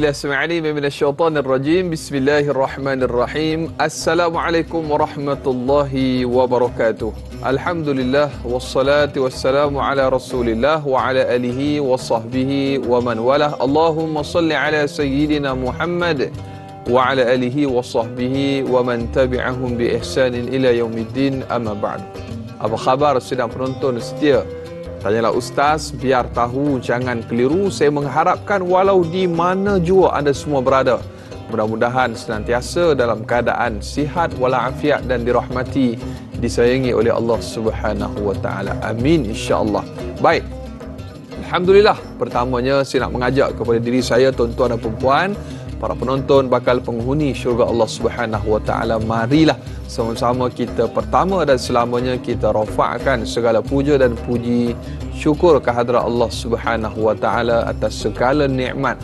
billahi as-sami'il 'alim minasyaitonir rajim. Bismillahirrahmanirrahim. Assalamualaikum warahmatullahi wabarakatuh. Alhamdulillah wassalatu wassalamu ala Rasulillah wa ala alihi wa sahbihi wa man walah. Allahumma salli ala sayyidina Muhammad wa ala alihi wa sahbihi wa man tabi'ahum bi ihsanin ila yaumiddin, amma ba'd. Apa khabar sedang penonton setia? Tanyalah Ustaz, biar tahu, jangan keliru. Saya mengharapkan walau di mana jua anda semua berada, mudah-mudahan senantiasa dalam keadaan sihat walafiat dan dirahmati, disayangi oleh Allah Subhanahu wa taala. Amin insya-Allah. Baik. Alhamdulillah, pertamanya saya nak mengajak kepada diri saya, tuan-tuan dan puan-puan, para penonton bakal penghuni syurga Allah Subhanahu wa taala, marilah sama-sama kita pertama dan selamanya kita rafa'kan segala puja dan puji syukur kehadrat Allah Subhanahu wa taala atas segala nikmat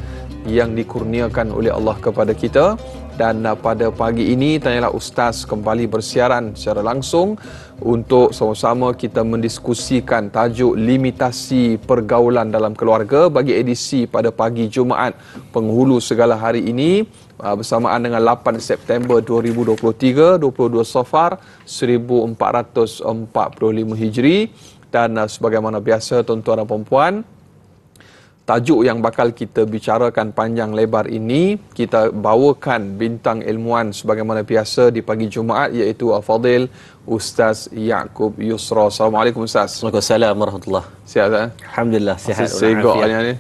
yang dikurniakan oleh Allah kepada kita. Dan pada pagi ini Tanyalah Ustaz kembali bersiaran secara langsung untuk sama-sama kita mendiskusikan tajuk limitasi pergaulan dalam keluarga bagi edisi pada pagi Jumaat penghulu segala hari ini, bersamaan dengan 8 September 2023, 22 Safar 1445 Hijri. Dan sebagaimana biasa, tuan-tuan dan puan-puan, tajuk yang bakal kita bicarakan panjang lebar ini, kita bawakan bintang ilmuwan sebagaimana biasa di pagi Jumaat, iaitu Al-Fadil Ustaz Ya'qub Yusra. Assalamualaikum Ustaz. Waalaikumsalam warahmatullahi. Sihat tak? Alhamdulillah sihat. Segoknya ni.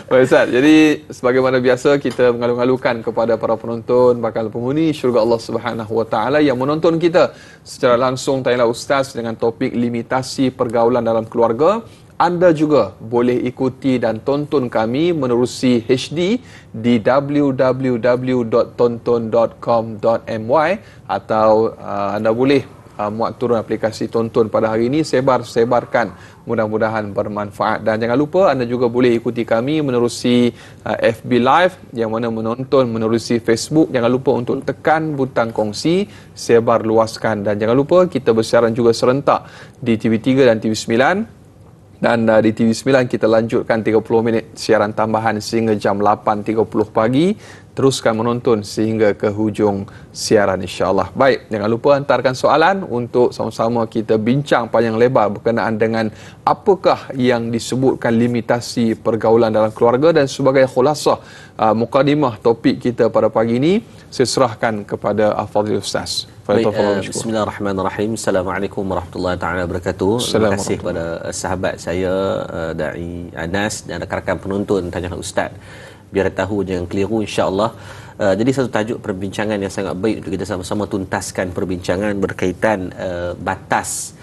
Baik Ustaz, jadi sebagaimana biasa kita mengalu-alukan kepada para penonton bakal penghuni syurga Allah Subhanahu wa taala yang menonton kita secara langsung. Tanyalah Ustaz dengan topik limitasi pergaulan dalam keluarga. Anda juga boleh ikuti dan tonton kami menerusi HD di www.tonton.com.my atau anda boleh muat turun aplikasi Tonton pada hari ini. Sebarkan, mudah-mudahan bermanfaat. Dan jangan lupa anda juga boleh ikuti kami menerusi FB Live, yang mana menonton menerusi Facebook. Jangan lupa untuk tekan butang kongsi, sebar luaskan. Dan jangan lupa kita bersiaran juga serentak di TV3 dan TV9. Dan di TV9 kita lanjutkan 30 minit siaran tambahan sehingga jam 8.30 pagi. Teruskan menonton sehingga ke hujung siaran insya-Allah. Baik, jangan lupa hantarkan soalan untuk sama-sama kita bincang panjang lebar berkenaan dengan apakah yang disebutkan limitasi pergaulan dalam keluarga. Dan sebagai khulasah mukadimah topik kita pada pagi ini, saya serahkan kepada Al-Fadhil Ustaz. Bismillahirrahmanirrahim. Assalamualaikum warahmatullahi taala wabarakatuh. Terima kasih kepada sahabat saya Dai Anas dan rakan-rakan penonton Tanyalah Ustaz, biar tahu jangan keliru insya-Allah. Jadi satu tajuk perbincangan yang sangat baik untuk kita sama-sama tuntaskan perbincangan berkaitan batas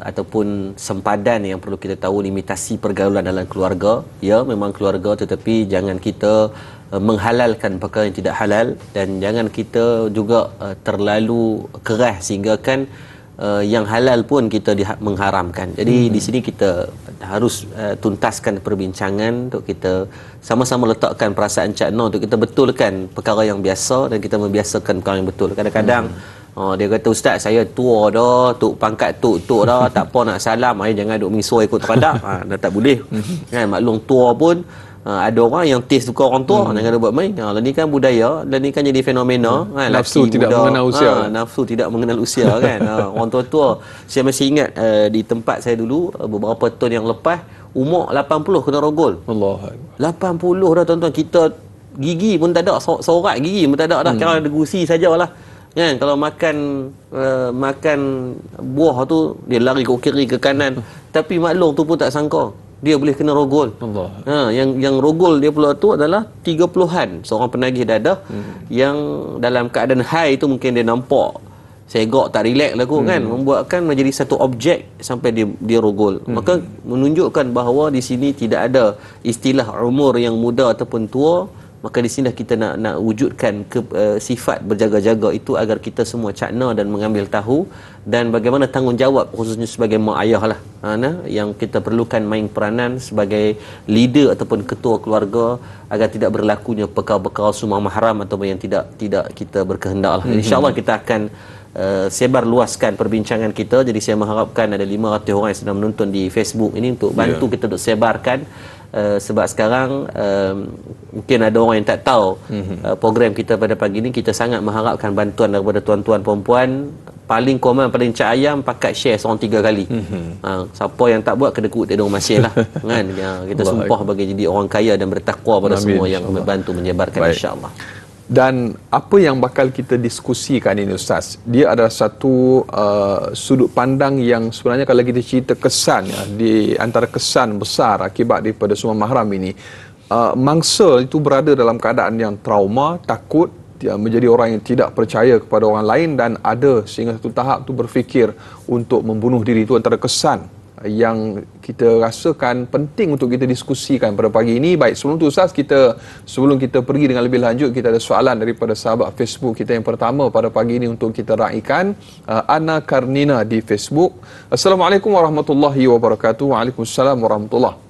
ataupun sempadan yang perlu kita tahu limitasi pergaulan dalam keluarga. Ya, memang keluarga, tetapi jangan kita menghalalkan perkara yang tidak halal, dan jangan kita juga terlalu keras sehingga kan yang halal pun kita mengharamkan. Jadi di sini kita harus tuntaskan perbincangan untuk kita sama-sama letakkan perasaan Cak Noh untuk kita betulkan perkara yang biasa dan kita membiasakan perkara yang betul. Kadang-kadang dia kata, Ustaz saya tua dah, tuk pangkat tuk dah, tak apa nak salam, jangan duk misoi ikut terhadap. Dah tak boleh. Kan maklum tua pun ada orang yang taste suka orang tua, jangan buat main. Lah ni kan budaya, dan ni kan jadi fenomena. Nafsu tidak mengenal usia. Nafsu tidak mengenal usia kan. Orang tua-tua. Saya masih ingat di tempat saya dulu beberapa tahun yang lepas, umur 80 kena rogol. Allah. 80 dah tuan-tuan, kita gigi pun tak ada, sorak gigi pun tak ada dah. Kira ada gusi sajalah. Kan kalau makan buah tu dia lari ke kiri ke kanan, tapi maklum tu pun tak sangka dia boleh kena rogol. Allah. Yang rogol dia pula tu adalah 30-an, seorang penagih dadah yang dalam keadaan high tu mungkin dia nampak segak tak relax lah kot kan, membuatkan menjadi satu objek sampai dia rogol. Maka menunjukkan bahawa di sini tidak ada istilah umur yang muda ataupun tua. Maka di sini kita nak wujudkan sifat berjaga-jaga itu agar kita semua cakna dan mengambil tahu, dan bagaimana tanggungjawab khususnya sebagai mak ayah lah yang kita perlukan main peranan sebagai leader ataupun ketua keluarga agar tidak berlakunya perkara-perkara sumber mahram ataupun yang tidak kita berkehendak lah. InsyaAllah kita akan sebar luaskan perbincangan kita. Jadi saya mengharapkan ada 500 orang yang sedang menonton di Facebook ini untuk bantu kita untuk sebarkan sebab sekarang mungkin ada orang yang tak tahu program kita pada pagi ni, kita sangat mengharapkan bantuan daripada tuan-tuan perempuan. Paling komen, paling cak ayam, pakat share seorang 3 kali. Siapa yang tak buat, kena kut tedung masih lah. Kan? Kita sumpah bagi jadi orang kaya dan bertakwa pada semua yang membantu menyebarkan, insya-Allah. Dan apa yang bakal kita diskusikan ini, Ustaz, dia adalah satu sudut pandang yang sebenarnya kalau kita cerita kesan, ya, di antara kesan besar akibat daripada sumbang mahram ini, mangsa itu berada dalam keadaan yang trauma, takut, dia menjadi orang yang tidak percaya kepada orang lain, dan ada sehingga satu tahap tu berfikir untuk membunuh diri. Itu antara kesan yang kita rasakan penting untuk kita diskusikan pada pagi ini. Baik, sebelum tu Ustaz, sebelum kita pergi dengan lebih lanjut, kita ada soalan daripada sahabat Facebook kita yang pertama pada pagi ini untuk kita raikan. Ana Karnina di Facebook. Assalamualaikum warahmatullahi wabarakatuh. Waalaikumsalam warahmatullahi.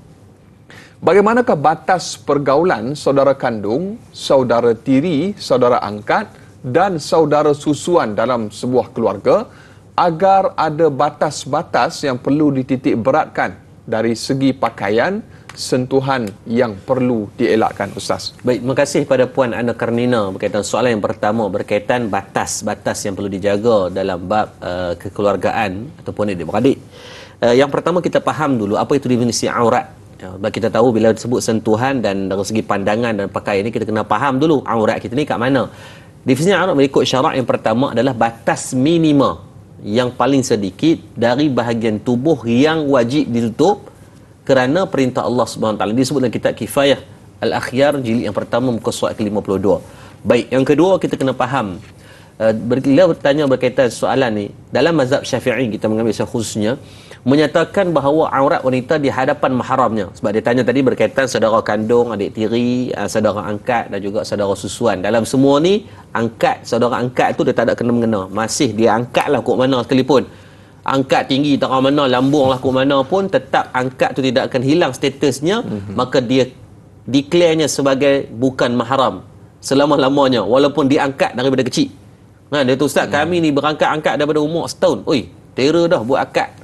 Bagaimanakah batas pergaulan saudara kandung, saudara tiri, saudara angkat dan saudara susuan dalam sebuah keluarga, agar ada batas-batas yang perlu dititik beratkan dari segi pakaian, sentuhan yang perlu dielakkan, Ustaz? Baik, terima kasih pada Puan Ana Karnina berkaitan soalan yang pertama berkaitan batas-batas yang perlu dijaga dalam bab kekeluargaan ataupun adik-beradik. Yang pertama, kita faham dulu apa itu definisi aurat. Sebab kita tahu bila disebut sentuhan dan dari segi pandangan dan pakaian ni, kita kena faham dulu aurat kita ni kat mana. Definisi aurat mengikut syarak yang pertama adalah batas minima yang paling sedikit dari bahagian tubuh yang wajib ditutup kerana perintah Allah Subhanahu Wa Taala. Disebut dalam kitab Kifayah Al-Akhyar jilid yang pertama muka surat ke-52. Baik, yang kedua kita kena faham, bila bertanya berkaitan soalan ni, dalam mazhab Syafi'i kita mengambil secara khususnya menyatakan bahawa aurat wanita di hadapan mahramnya. Sebab dia tanya tadi berkaitan saudara kandung, adik tiri, saudara angkat dan juga saudara susuan. Dalam semua ni, angkat, saudara angkat tu dia tak ada kena-mengena. Masih dia angkat lah kok mana sekalipun. Angkat tinggi tak mana, lambung lah kok mana pun, tetap angkat tu tidak akan hilang statusnya. Maka dia declare-nya sebagai bukan mahram selama-lamanya, walaupun diangkat daripada kecil. Dia tu, Ustaz, kami ni berangkat-angkat daripada umur setahun. Oi, terror dah buat akad.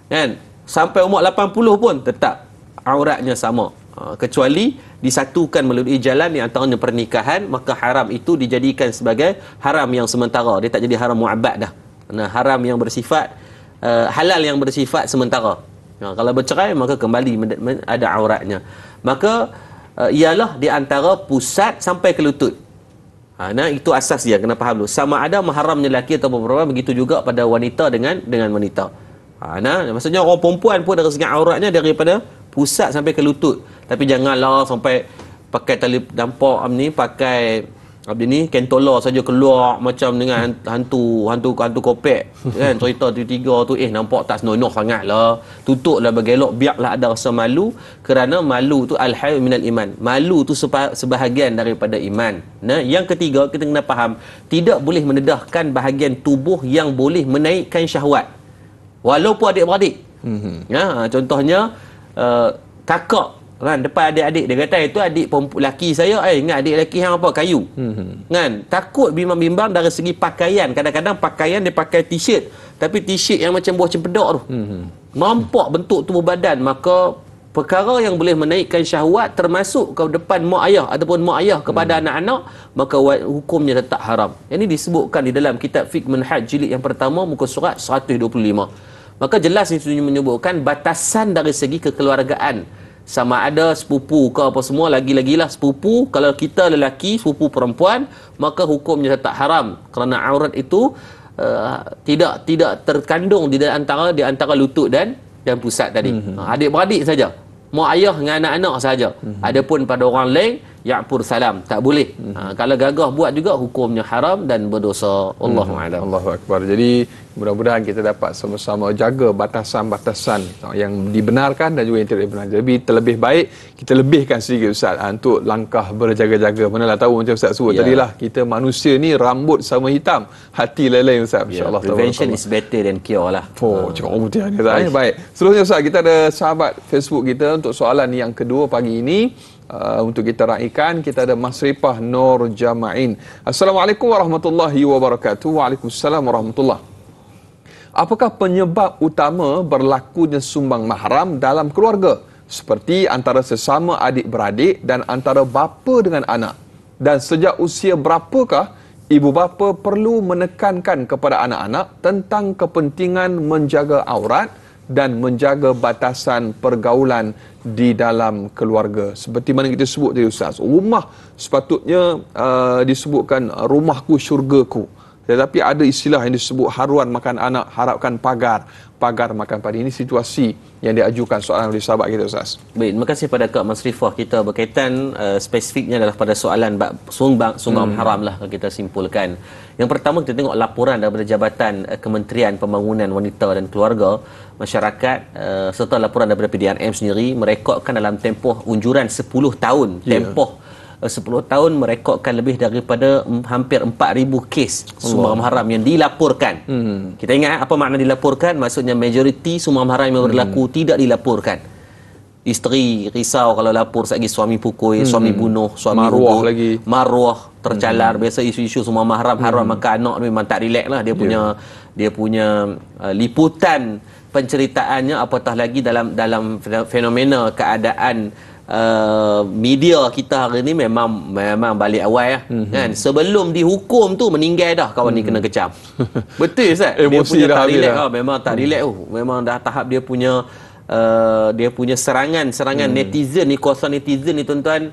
Kan? Sampai umur 80 pun tetap auratnya sama. Kecuali disatukan melalui jalan yang antaranya pernikahan, maka haram itu dijadikan sebagai haram yang sementara. Dia tak jadi haram mu'abbad dah. Haram yang bersifat halal yang bersifat sementara. Kalau bercerai, maka kembali ada auratnya. Maka ialah di antara pusat sampai ke lutut. Itu asas dia, kena faham dulu. Sama ada mahramnya lelaki atau perempuan, begitu juga pada wanita dengan wanita. Maksudnya orang perempuan pun dari segi auratnya daripada pusat sampai ke lutut. Tapi janganlah sampai pakai tali dampak ni, pakai ni kentola saja keluar macam dengan hantu kopek kan. Cerita tiga tu nampak tak senonoh sangatlah. Tutuplah bergelok, biarlah ada rasa malu, kerana malu tu al-hayu minal iman. Malu tu sebahagian daripada iman. Yang ketiga, kita kena faham, tidak boleh mendedahkan bahagian tubuh yang boleh menaikkan syahwat walaupun adik-beradik. Contohnya kakak kan, depan adik-adik, dia kata itu adik lelaki saya, ingat adik lelaki hang apa, kayu. Kan, takut bimbang-bimbang dari segi pakaian. Kadang-kadang pakaian dia pakai t-shirt, tapi t-shirt yang macam buah cempedak tu, nampak bentuk tubuh badan. Maka perkara yang boleh menaikkan syahwat termasuk ke depan mak ayah ataupun mak ayah kepada anak-anak, maka hukumnya tetap haram. Ini disebutkan di dalam kitab Fiqh Manhaj jilid yang pertama muka surat 125. Maka jelas ini menyebutkan batasan dari segi kekeluargaan. Sama ada sepupu ke apa semua, lagi-lagilah sepupu. Kalau kita lelaki, sepupu perempuan, maka hukumnya tetap haram. Kerana aurat itu tidak terkandung di antara lutut dan pusat tadi. Adik-beradik saja, mak ayah dengan anak-anak saja. Adapun pada orang lain, ya'pur salam, tak boleh. Kalau gagah buat juga, hukumnya haram dan berdosa. Allahu a'lam. Allahu akbar. Jadi mudah-mudahan kita dapat sama-sama jaga batasan-batasan yang dibenarkan dan juga yang tidak dibenarkan. Jadi terlebih baik kita lebihkan sedikit, Ustaz, untuk langkah berjaga-jaga. Manalah tahu macam Ustaz sebut tadilah, kita manusia ni rambut sama hitam, hati lain-lain, Ustaz. Insya-Allah. Prevention is better than cure lah. Cakap orang putih ni, Ustaz. Baik. Seterusnya, Ustaz, kita ada sahabat Facebook kita untuk soalan yang kedua pagi ini. Untuk kita raikan, kita ada Masrifah Nur Jama'in. Assalamualaikum warahmatullahi wabarakatuh. Waalaikumsalam warahmatullahi. Apakah penyebab utama berlakunya sumbang mahram dalam keluarga seperti antara sesama adik-beradik dan antara bapa dengan anak. Dan sejak usia berapakah ibu bapa perlu menekankan kepada anak-anak tentang kepentingan menjaga aurat dan menjaga batasan pergaulan di dalam keluarga. Seperti mana kita sebut tadi Ustaz, rumah sepatutnya disebutkan rumahku syurgaku. Tetapi ada istilah yang disebut haruan makan anak, harapkan pagar makan padi. Ini situasi yang diajukan soalan oleh sahabat kita Ustaz. Baik, terima kasih pada Kak Masrifah. Kita berkaitan spesifiknya adalah pada soalan sumbang haram lah kita simpulkan. Yang pertama kita tengok laporan daripada Jabatan Kementerian Pembangunan Wanita dan Keluarga Masyarakat serta laporan daripada PDRM sendiri merekodkan dalam tempoh unjuran 10 tahun. Tempoh 10 tahun merekodkan lebih daripada hampir 4,000 kes sumbang haram yang dilaporkan. Kita ingat apa makna dilaporkan? Maksudnya majoriti sumbang haram yang berlaku tidak dilaporkan. Isteri risau kalau lapor lagi suami pukul, suami bunuh, suami maruah hubung, lagi. Maruah tercalar. Biasa isu-isu sumbang haram makan anak memang tak relax lah. Dia punya liputan penceritaannya, apatah lagi dalam fenomena keadaan media kita hari ni memang balik awal lah. Kan sebelum dihukum tu meninggal dah kawan ni kena kecam. Betul Ustaz? Emosi dah tak relax dah. memang tak relax memang dah tahap dia punya serangan netizen ni, kuasa netizen ni tuan-tuan.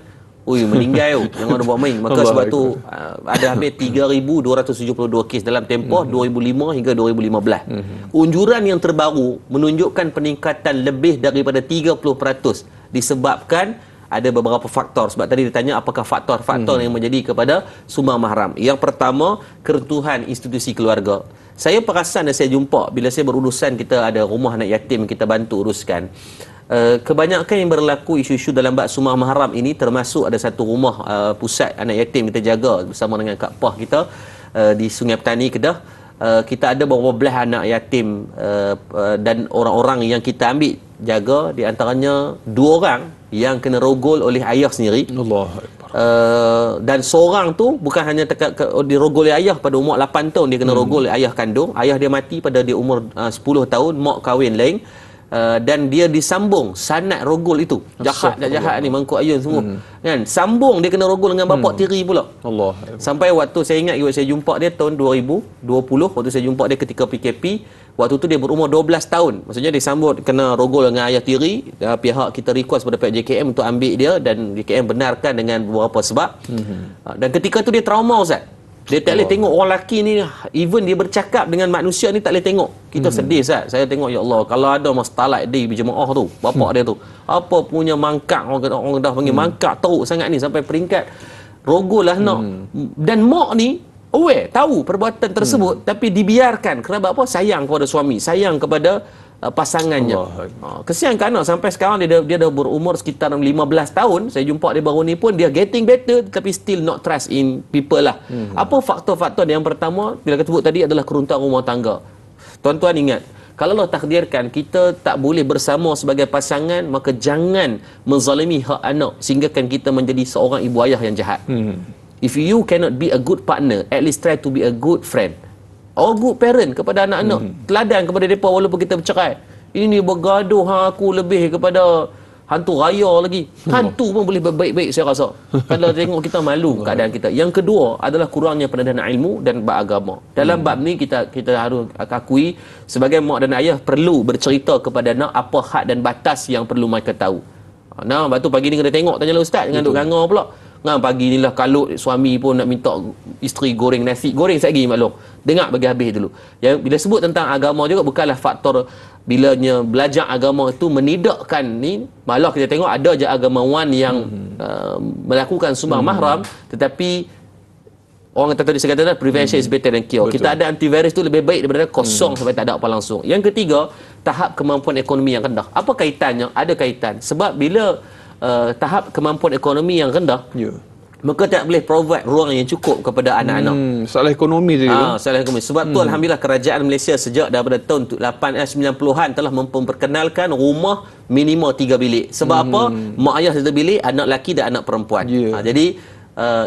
Ui, meninggal jangan buat main. Maka sebab tu ada hampir 3,272 kes dalam tempoh 2005 hingga 2015. Unjuran yang terbaru menunjukkan peningkatan lebih daripada 30% disebabkan ada beberapa faktor. Sebab tadi ditanya apakah faktor-faktor yang menjadi kepada sumbang mahram. Yang pertama, keruntuhan institusi keluarga. Saya perasan dan saya jumpa bila saya berurusan, kita ada rumah anak yatim kita bantu uruskan. Kebanyakan yang berlaku isu-isu dalam bab sumbang mahram ini, termasuk ada satu rumah pusat anak yatim kita jaga bersama dengan Kak Pah kita di Sungai Petani Kedah. Kita ada beberapa belas anak yatim dan orang-orang yang kita ambil jaga, di antaranya 2 orang yang kena rogol oleh ayah sendiri. Dan seorang tu bukan hanya dirogol oleh ayah pada umur 8 tahun, dia kena rogol oleh ayah kandung. Ayah dia mati pada dia umur 10 tahun, mak kahwin lain. Dan dia disambung sanad rogol itu. Jahat ni mangkuk ayun semua. Kan? Sambung dia kena rogol dengan bapak tiri pula. Allah. Sampai waktu saya ingat saya jumpa dia tahun 2020, waktu saya jumpa dia ketika PKP, waktu tu dia berumur 12 tahun. Maksudnya dia sambut kena rogol dengan ayah tiri. Pihak kita request pada pihak JKM untuk ambil dia dan JKM benarkan dengan beberapa sebab. Dan ketika tu dia trauma Ustaz. Dia tak boleh tengok orang lelaki ni, even dia bercakap dengan manusia ni tak boleh tengok. Kita sedih Ustaz. Saya tengok, ya Allah, kalau ada starlight day berjemaah tu, bapak dia tu, apa punya mangkak, orang dah panggil mangkak teruk sangat ni, sampai peringkat rogol lah nak. Dan mak ni aware, tahu perbuatan tersebut, tapi dibiarkan. Kerana apa? Sayang kepada suami, sayang kepada pasangannya. Kesian kan anak, sampai sekarang dia dah berumur sekitar 15 tahun. Saya jumpa dia baru ni pun dia getting better, tapi still not trust in people lah. Apa faktor-faktor yang pertama bila kita sebut tadi adalah keruntuhan rumah tangga. Tuan-tuan ingat, kalau Allah takdirkan kita tak boleh bersama sebagai pasangan, maka jangan menzalimi hak anak sehinggakan kita menjadi seorang ibu ayah yang jahat. If you cannot be a good partner, at least try to be a good friend or good parent kepada anak-anak. Teladan kepada mereka walaupun kita bercerai. Ini bergaduh aku lebih kepada hantu raya lagi. Hantu pun boleh baik-baik saya rasa. Kalau tengok kita malu keadaan kita. Yang kedua adalah kurangnya pendidikan ilmu dan bab agama. Dalam bab ni kita harus akui sebagai mak dan ayah perlu bercerita kepada anak apa had dan batas yang perlu mereka tahu. Nah, lepas tu pagi ni kena tengok, tanyalah ustaz, jangan duk nganga pula. Pagi ni lah kalut suami pun nak minta isteri goreng nasi. Goreng sekejap lagi maklum. Dengar bagi habis dulu. Yang bila sebut tentang agama juga bukanlah faktor bilanya belajar agama itu menidakkan ni. Malah kita tengok ada je agamawan yang melakukan sumbang mahram, tetapi orang kata tadi saya kata prevention is better than cure. Betul. Kita ada antivirus tu lebih baik daripada kosong sampai tak ada apa langsung. Yang ketiga, tahap kemampuan ekonomi yang rendah. Apa kaitannya? Ada kaitan. Sebab bila tahap kemampuan ekonomi yang rendah, maka tak boleh provide ruang yang cukup kepada anak-anak. Salah ekonomi tadi. Salah ekonomi. Sebab tu alhamdulillah kerajaan Malaysia sejak daripada tahun 90-an telah memperkenalkan rumah minimum 3 bilik. Sebab apa? Mak ayah 1 bilik, anak lelaki dan anak perempuan. Jadi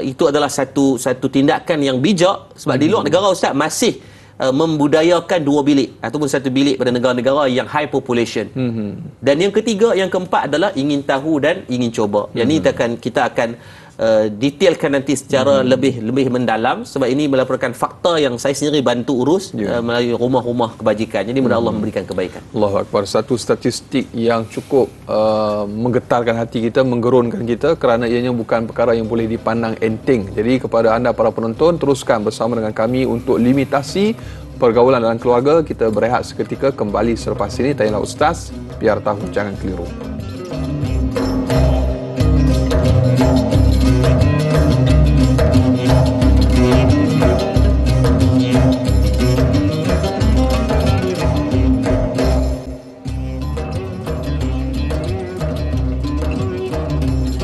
itu adalah satu tindakan yang bijak. Sebab di luar negara ustaz masih membudayakan 2 bilik ataupun 1 bilik pada negara-negara yang high population. Dan yang ketiga, yang keempat adalah ingin tahu dan ingin coba. Yang ini kita akan detailkan nanti secara lebih mendalam, sebab ini merupakan fakta yang saya sendiri bantu urus melalui rumah-rumah kebajikan. Jadi mudah Allah memberikan kebaikan. Allahu Akbar. Satu statistik yang cukup menggetarkan hati kita, menggerunkan kita, kerana ianya bukan perkara yang boleh dipandang enteng. Jadi kepada anda para penonton, teruskan bersama dengan kami untuk limitasi pergaulan dalam keluarga. Kita berehat seketika, kembali selepas ini. Tanya Ustaz, biar tahu jangan keliru.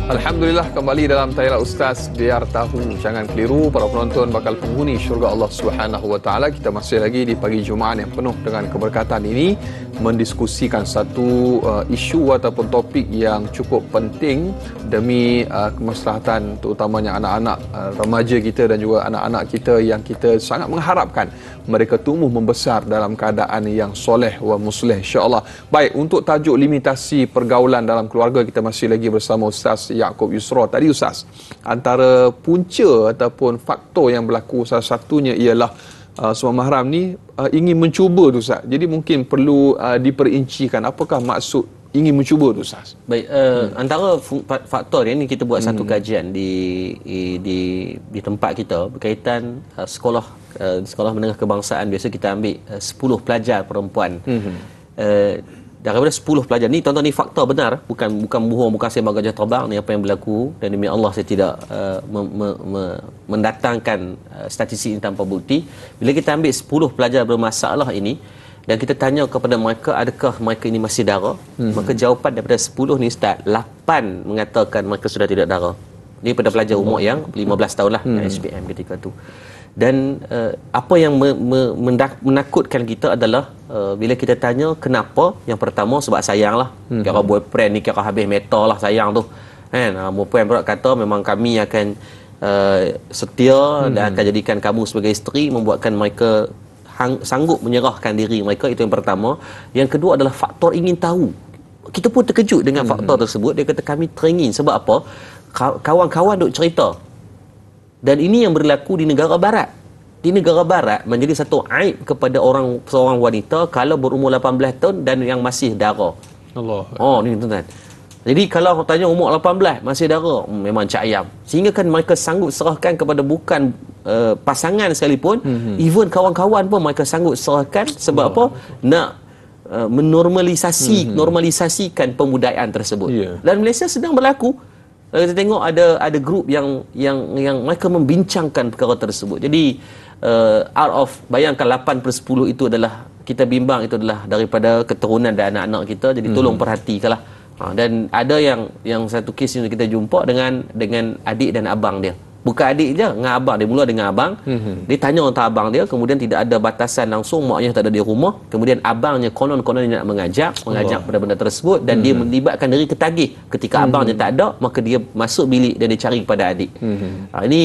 Alhamdulillah, kembali dalam Tanya Ustaz, biar tahu jangan keliru. Para penonton bakal penghuni syurga Allah Subhanahu wa taala, kita masih lagi di pagi Jumaat yang penuh dengan keberkatan ini mendiskusikan satu isu ataupun topik yang cukup penting demi kemaslahatan terutamanya anak-anak remaja kita dan juga anak-anak kita yang kita sangat mengharapkan mereka tumbuh membesar dalam keadaan yang soleh wa muslih, insya-Allah. Baik, untuk tajuk limitasi pergaulan dalam keluarga, kita masih lagi bersama Ustaz Yaakob Yusra. Tadi Ustaz, antara punca ataupun faktor yang berlaku, salah satunya ialah semua mahram ni ingin mencuba tu Ustaz. Jadi mungkin perlu diperincikan apakah maksud ingin mencuba tu Ustaz. Baik, antara faktor ini kita buat satu kajian di tempat kita berkaitan sekolah menengah kebangsaan. Biasa kita ambil 10 pelajar perempuan. Daripada 10 pelajar ni, tuan-tuan, ni fakta benar, bukan bohong, bukan saya bagajah terbang, ni apa yang berlaku. Dan demi Allah saya tidak mendatangkan statistik ini tanpa bukti. Bila kita ambil 10 pelajar bermasalah ini dan kita tanya kepada mereka adakah mereka ini masih dara, maka jawapan daripada 10 ni Ustaz, 8 mengatakan mereka sudah tidak dara. Ini pada pelajar umur yang 15 tahun lah, SPM ketika tu. Dan apa yang menakutkan kita adalah bila kita tanya kenapa, yang pertama sebab sayang lah. Kira boyfriend ni kira habis meter lah sayang tu kan. Boyfriend pula kata memang kami akan setia dan akan jadikan kamu sebagai isteri, membuatkan mereka sanggup menyerahkan diri mereka. Itu yang pertama. Yang kedua adalah faktor ingin tahu. Kita pun terkejut dengan faktor tersebut. Dia kata kami teringin. Sebab apa? Kawan-kawan duk cerita. Dan ini yang berlaku di negara barat. Di negara barat menjadi satu aib kepada seorang wanita kalau berumur 18 tahun dan yang masih dara. Allah. Oh, ni tuan-tuan. Jadi kalau tanya umur 18 masih dara, memang cak ayam. Sehingga kan mereka sanggup serahkan kepada bukan pasangan sekalipun, even kawan-kawan pun mereka sanggup serahkan. Sebab apa? Nak normalisasikan pembudayaan tersebut. Dan Malaysia sedang berlaku. Kita tengok ada grup yang mereka membincangkan perkara tersebut. Jadi out of, bayangkan 8/10 itu adalah, kita bimbang itu adalah daripada keturunan dan anak-anak kita. Jadi tolong perhatikanlah. Dan ada yang satu kes yang kita jumpa dengan adik dan abang dia. Bukan adik je, dengan abang dia. Mula dengan abang, dia tanya tentang abang dia, kemudian tidak ada batasan langsung, maknya tak ada di rumah. Kemudian abangnya konon dia nak mengajak pada benda tersebut, dan dia melibatkan diri ketagih. Ketika abangnya tak ada, maka dia masuk bilik dan dia cari kepada adik. Ini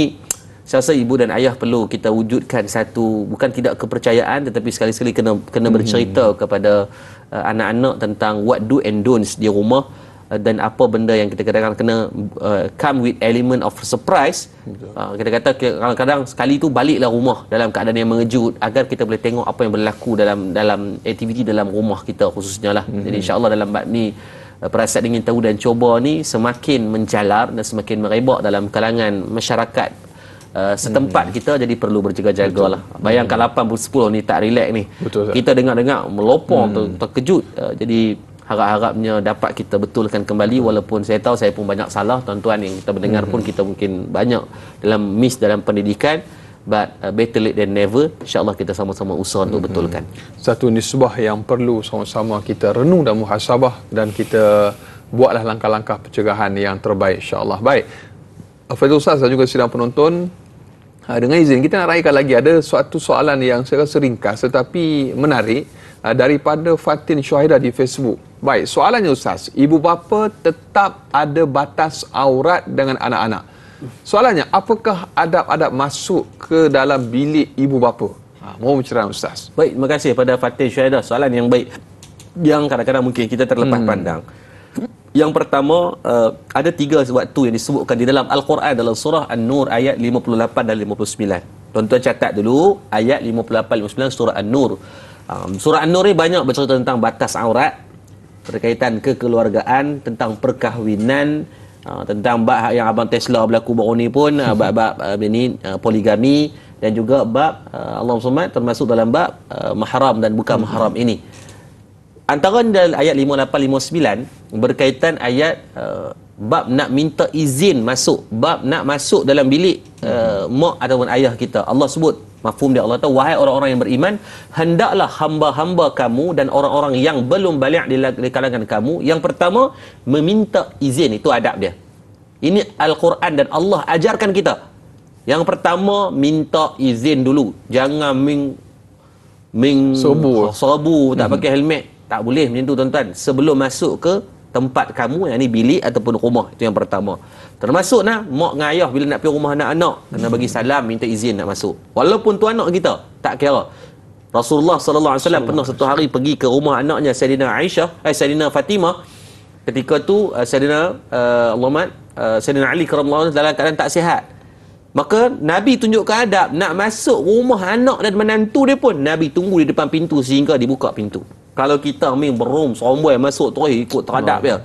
saya rasa ibu dan ayah perlu kita wujudkan satu, bukan tidak kepercayaan, tetapi sekali-sekali kena bercerita kepada anak-anak tentang what do and don'ts di rumah. Dan apa benda yang kita kadang-kadang kena come with element of surprise. Kita kata kadang-kadang sekali tu baliklah rumah dalam keadaan yang mengejut, agar kita boleh tengok apa yang berlaku dalam aktiviti dalam rumah kita khususnya lah. Jadi insya-Allah dalam bab ni perasaan ingin tahu dan coba ni semakin menjalar dan semakin merebak dalam kalangan masyarakat setempat kita. Jadi perlu berjaga-jaga lah. Bayangkan 8/10 ni tak relax ni. Betul, kita dengar-dengar melopong, terkejut. Jadi harap-harapnya dapat kita betulkan kembali, walaupun saya tahu saya pun banyak salah, tuan-tuan yang kita mendengar pun kita mungkin banyak dalam pendidikan, but better late than never. InsyaAllah kita sama-sama usaha untuk betulkan. Satu nisbah yang perlu sama-sama kita renung dan muhasabah, dan kita buatlah langkah-langkah pencegahan yang terbaik, insyaAllah. Baik, Fadil Ustaz dan juga sidang penonton, dengan izin kita nak raikan lagi ada suatu soalan yang saya rasa ringkas tetapi menarik daripada Fatin Syuhaida di Facebook. Baik, soalannya Ustaz, ibu bapa tetap ada batas aurat dengan anak-anak. Soalannya, apakah adab-adab masuk ke dalam bilik ibu bapa? Mohon pencerahan Ustaz. Baik, terima kasih pada Fatih Syahida. Soalan yang baik, yang kadang-kadang mungkin kita terlepas pandang. Yang pertama, ada 3 waktu yang disebutkan di dalam Al-Quran, dalam surah An-Nur ayat 58 dan 59. Tuan-tuan catat dulu ayat 58-59 surah An-Nur. Surah An-Nur ni banyak bercerita tentang batas aurat, berkaitan kekeluargaan, tentang perkahwinan, tentang bab yang Abang Tesla berlaku baru ni pun, bab-bab ini poligami, dan juga bab Allah SWT termasuk dalam bab mahram dan bukan mahram ini. Antara dalam ayat 58-59 berkaitan ayat bab nak minta izin masuk, bab nak masuk dalam bilik mak ataupun ayah kita. Allah sebut mafhum dia, Allah tahu, wahai orang-orang yang beriman, hendaklah hamba-hamba kamu dan orang-orang yang belum baligh di kalangan kamu, yang pertama meminta izin. Itu adab dia. Ini Al-Quran dan Allah ajarkan kita. Yang pertama, minta izin dulu. Jangan sobu tak pakai helmet. Tak boleh macam tu tuan-tuan. Sebelum masuk ke tempat kamu, yang ni bilik ataupun rumah. Itu yang pertama. Termasuk mak dengan ayah bila nak pergi rumah anak-anak, kena bagi salam, minta izin nak masuk. Walaupun tu anak kita, tak kira. Rasulullah SAW pernah satu hari pergi ke rumah anaknya Sayyidina Fatimah. Ketika tu Sayyidina Ali kerana dalam keadaan tak sihat. Maka Nabi tunjukkan adab, nak masuk rumah anak dan menantu dia pun Nabi tunggu di depan pintu sehingga dibuka pintu. Kalau kita berom sombong masuk terus ikut teradab dia,